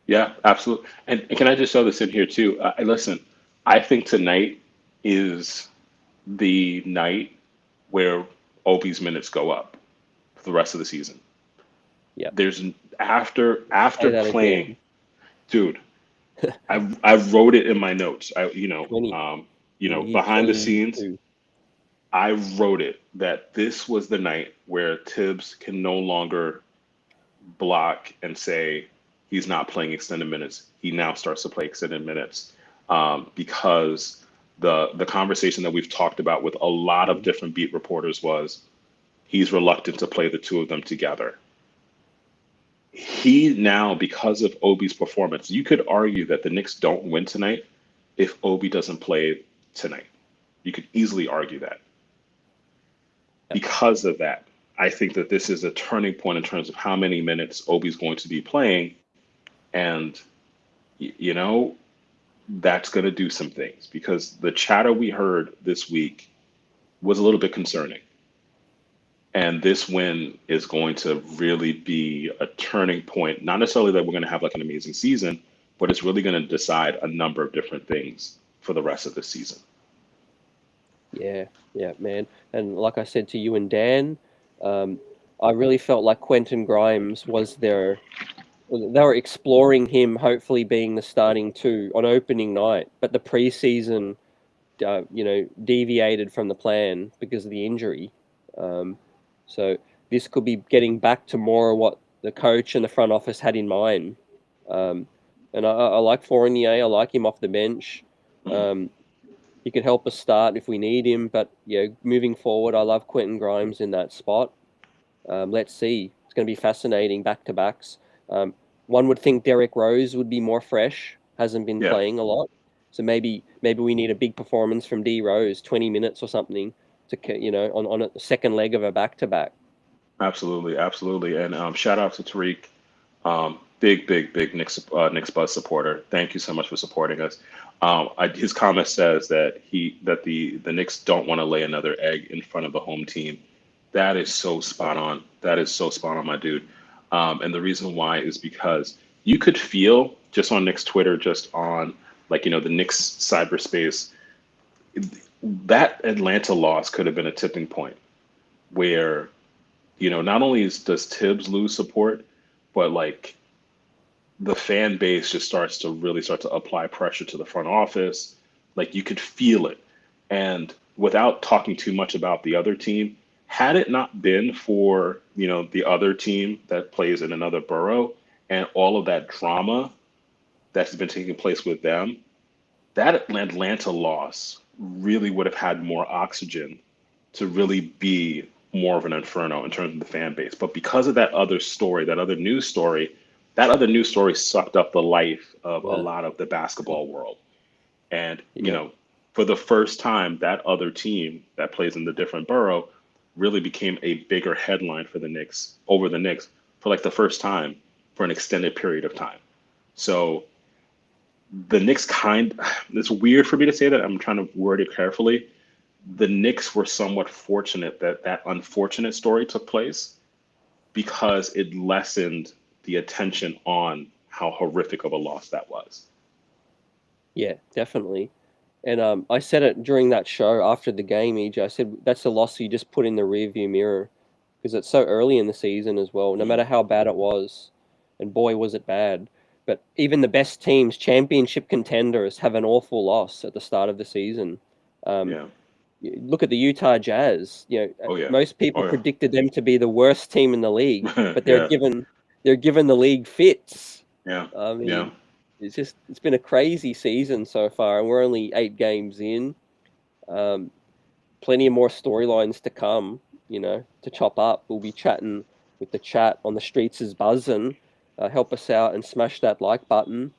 Yeah, absolutely. And can I just throw this in here too? Listen, I think tonight is the night where Obi's minutes go up for the rest of the season. Yeah. There's after Say that playing, again. dude. I wrote it in my notes. 20, behind the scenes, 22. I wrote it that this was the night where Thibs can no longer block and say he's not playing extended minutes. He now starts to play extended minutes, because the conversation that we've talked about with a lot of different beat reporters was he's reluctant to play the two of them together. He now, because of Obi's performance, you could argue that the Knicks don't win tonight if Obi doesn't play tonight. You could easily argue that. Because of that, I think that this is a turning point in terms of how many minutes Obi's going to be playing. And, that's going to do some things, because the chatter we heard this week was a little bit concerning. And this win is going to really be a turning point. Not necessarily that we're going to have like an amazing season, but it's really going to decide a number of different things for the rest of the season. Yeah, man. And like I said to you and Dan, I really felt like Quentin Grimes they were exploring him hopefully being the starting two on opening night, but the preseason, deviated from the plan because of the injury. So this could be getting back to more of what the coach and the front office had in mind. And I like Fournier. I like him off the bench. He could help us start if we need him. But, moving forward, I love Quentin Grimes in that spot. Let's see. It's going to be fascinating back-to-backs. One would think Derrick Rose would be more fresh. Hasn't been playing a lot. So maybe we need a big performance from D Rose, 20 minutes or something, to on a second leg of a back-to-back. Absolutely. And shout out to Tariq, big Knicks Buzz supporter. Thank you so much for supporting us. His comment says that the Knicks don't want to lay another egg in front of the home team. That is so spot on. My dude. And the reason why is because you could feel just on Knicks Twitter, just on the Knicks cyberspace, that Atlanta loss could have been a tipping point. where, not only does Tibbs lose support, but like the fan base just starts to really start to apply pressure to the front office. Like you could feel it. And without talking too much about the other team, had it not been for, the other team that plays in another borough and all of that drama that's been taking place with them, that Atlanta loss really would have had more oxygen to really be more of an inferno in terms of the fan base. But because of that other story, that other news story sucked up the life of a Yeah. lot of the basketball world. And, Yeah. for the first time, that other team that plays in the different borough really became a bigger headline for the Knicks over the Knicks for like the first time for an extended period of time. So the Knicks it's weird for me to say that. I'm trying to word it carefully. The Knicks were somewhat fortunate that that unfortunate story took place because it lessened the attention on how horrific of a loss that was. Yeah, definitely. And I said it during that show after the game, EJ. I said that's a loss you just put in the rearview mirror because it's so early in the season as well. No matter how bad it was, and boy was it bad. But even the best teams, championship contenders, have an awful loss at the start of the season. Um, Yeah. Look at the Utah Jazz. Oh yeah. Most people Oh predicted them to be the worst team in the league, yeah. but Yeah. they're given the league fits. Yeah. I Yeah. mean, it's been a crazy season so far, and we're only 8 games in. Um, Plenty of more storylines to come. To chop up. We'll be chatting with the chat on the streets is buzzing. Help us out and smash that like button,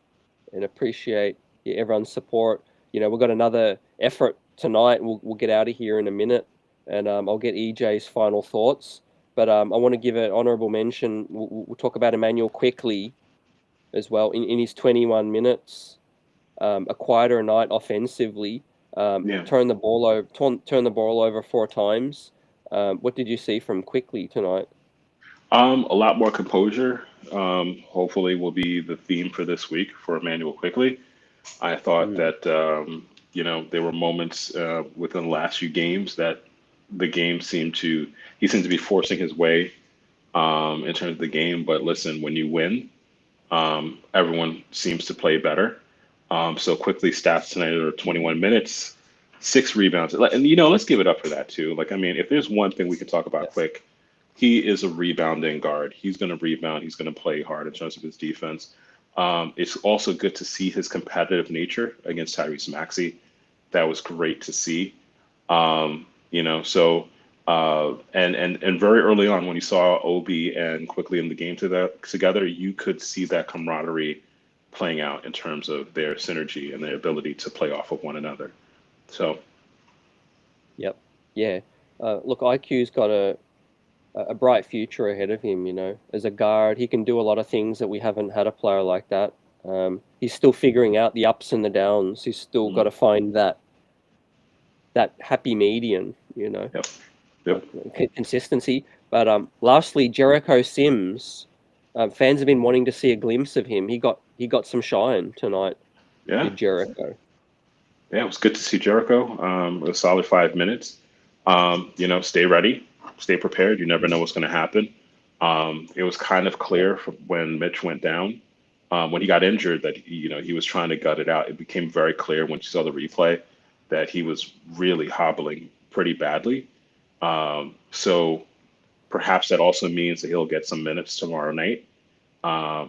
and appreciate everyone's support. We've got another effort tonight. We'll get out of here in a minute, and I'll get EJ's final thoughts. But I want to give an honourable mention. We'll talk about Emmanuel quickly as well. In his 21 minutes, a quieter night offensively. Yeah. Turn the ball over 4 times. What did you see from Quickly tonight? A lot more composure. Hopefully will be the theme for this week for Emmanuel quickly. I thought Mm, that there were moments within the last few games that the game he seemed to be forcing his way in terms of the game. But listen, when you win, everyone seems to play better. So quickly stats tonight are 21 minutes, 6 rebounds, and let's give it up for that too. Like I mean, if there's one thing we can talk about yeah, quick, he is a rebounding guard. He's going to rebound. He's going to play hard in terms of his defense. It's also good to see his competitive nature against Tyrese Maxey. That was great to see. So and very early on when you saw Obi and quickly in the game together, you could see that camaraderie playing out in terms of their synergy and their ability to play off of one another. So yep, yeah. Look, IQ's got a bright future ahead of him. As a guard, he can do a lot of things that we haven't had a player like that. He's still figuring out the ups and the downs. He's still got mhm. to find that happy median. Yep, yep, Consistency. But lastly, Jericho Sims. Fans have been wanting to see a glimpse of him. He got some shine tonight. yeah. Did Jericho? Yeah, it was good to see Jericho. A solid 5 minutes. Stay ready, stay prepared. You never know what's going to happen. It was kind of Yeah. clear when Mitch went down, when he got injured, that he was trying to gut it out. It became very clear when you saw the replay that he was really hobbling pretty badly. So perhaps that also means that he'll get some minutes tomorrow night,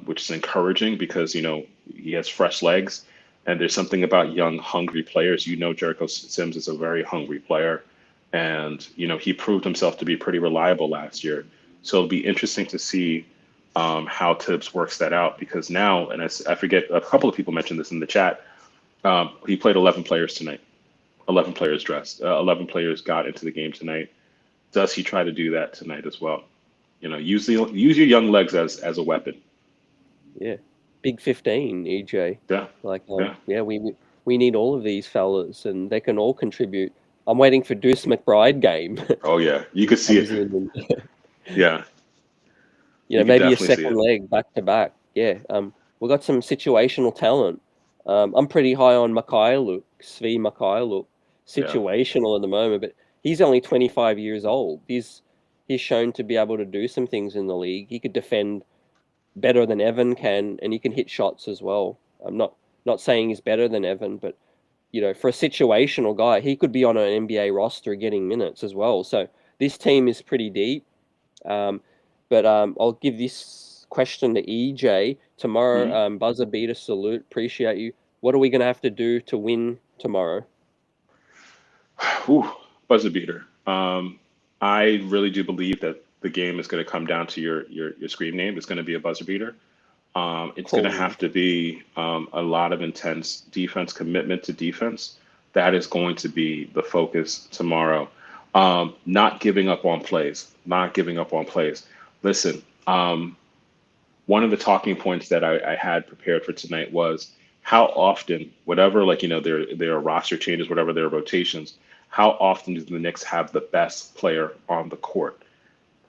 which is encouraging because he has fresh legs, and there's something about young, hungry players. Jericho Sims is a very hungry player, and he proved himself to be pretty reliable last year. So it'll be interesting to see how Tibbs works that out because now, and I forget, a couple of people mentioned this in the chat. He played 11 players tonight. 11 players dressed. 11 players got into the game tonight. Does he try to do that tonight as well? Use your young legs as a weapon. Yeah. Big 15, EJ. Yeah, Like, yeah. yeah, we need all of these fellas, and they can all contribute. I'm waiting for Deuce McBride game. Oh yeah, you could see Comes it. in and, Yeah, you could maybe a definitely see second it. leg back to back. Yeah. We got some situational talent. I'm pretty high on Svi Mikhailuk, Yeah, situational at the moment, but he's only 25 years old. he's shown to be able to do some things in the league. He could defend better than Evan can, and he can hit shots as well. I'm not saying he's better than Evan, but for a situational guy, he could be on an NBA roster getting minutes as well. So this team is pretty deep. But I'll give this question to EJ tomorrow. Buzzer beater salute. Appreciate you. What are we going to have to do to win tomorrow? Ooh, buzzer beater. I really do believe that the game is going to come down to your screen name. It's going to be a buzzer beater. It's going to have to be a lot of intense defense, commitment to defense. That is going to be the focus tomorrow. Not giving up on plays. Not giving up on plays. Listen, one of the talking points that I had prepared for tonight was how often, whatever, there are roster changes, whatever their rotations, how often do the Knicks have the best player on the court?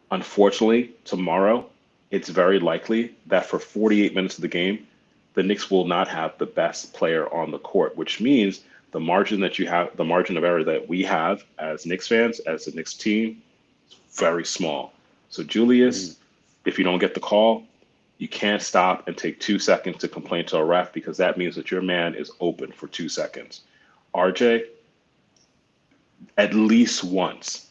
Unfortunately, tomorrow, it's very likely that for 48 minutes of the game, the Knicks will not have the best player on the court, which means the margin of error that we have as Knicks fans, as the Knicks team, is very small. So Julius, if you don't get the call, you can't stop and take 2 seconds to complain to a ref, because that means that your man is open for 2 seconds. RJ, at least once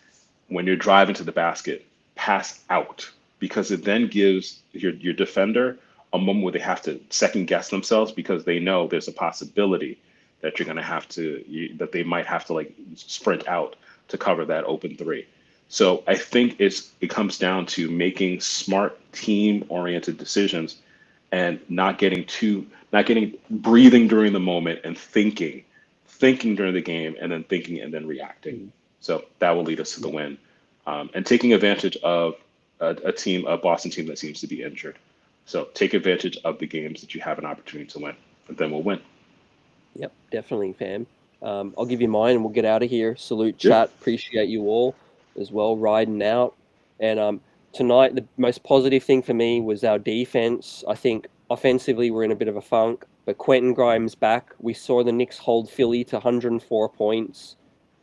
when you're driving to the basket, pass out, because it then gives your defender a moment where they have to second guess themselves, because they know there's a possibility that that they might have to sprint out to cover that open three. So I think it comes down to making smart team-oriented decisions and not getting breathing during the moment and thinking during the game, and then thinking and then reacting. So that will lead us to the win, and taking advantage of a Boston team that seems to be injured. So take advantage of the games that you have an opportunity to win, and then we'll win. Yep, definitely, fam. I'll give you mine and we'll get out of here. Salute, chat. Appreciate you all as well, riding out. And tonight, the most positive thing for me was our defense. I think offensively, we're in a bit of a funk, but Quentin Grimes back. We saw the Knicks hold Philly to 104 points.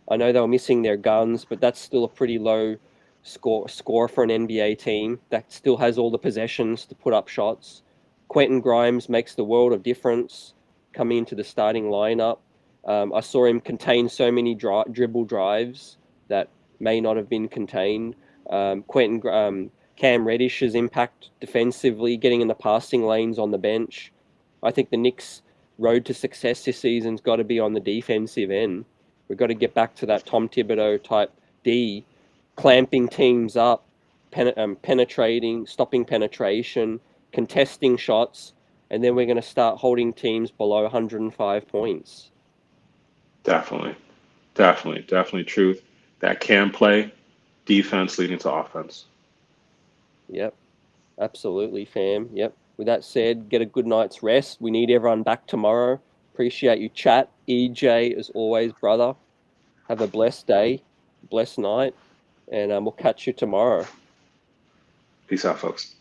I know they were missing their guns, but that's still a pretty low score for an NBA team that still has all the possessions to put up shots. Quentin Grimes makes the world of difference coming into the starting lineup. I saw him contain so many dribble drives that may not have been contained. Cam Reddish's impact defensively, getting in the passing lanes on the bench. I think the Knicks' road to success this season's got to be on the defensive end. We've got to get back to that Tom Thibodeau type D, clamping teams up, penetrating, stopping penetration, contesting shots, and then we're going to start holding teams below 105 points. Definitely truth. That can play defense leading to offense. Yep, absolutely, fam. Yep. With that said, get a good night's rest. We need everyone back tomorrow. Appreciate you, chat. EJ, as always, brother. Have a blessed day, blessed night, and we'll catch you tomorrow. Peace out, folks.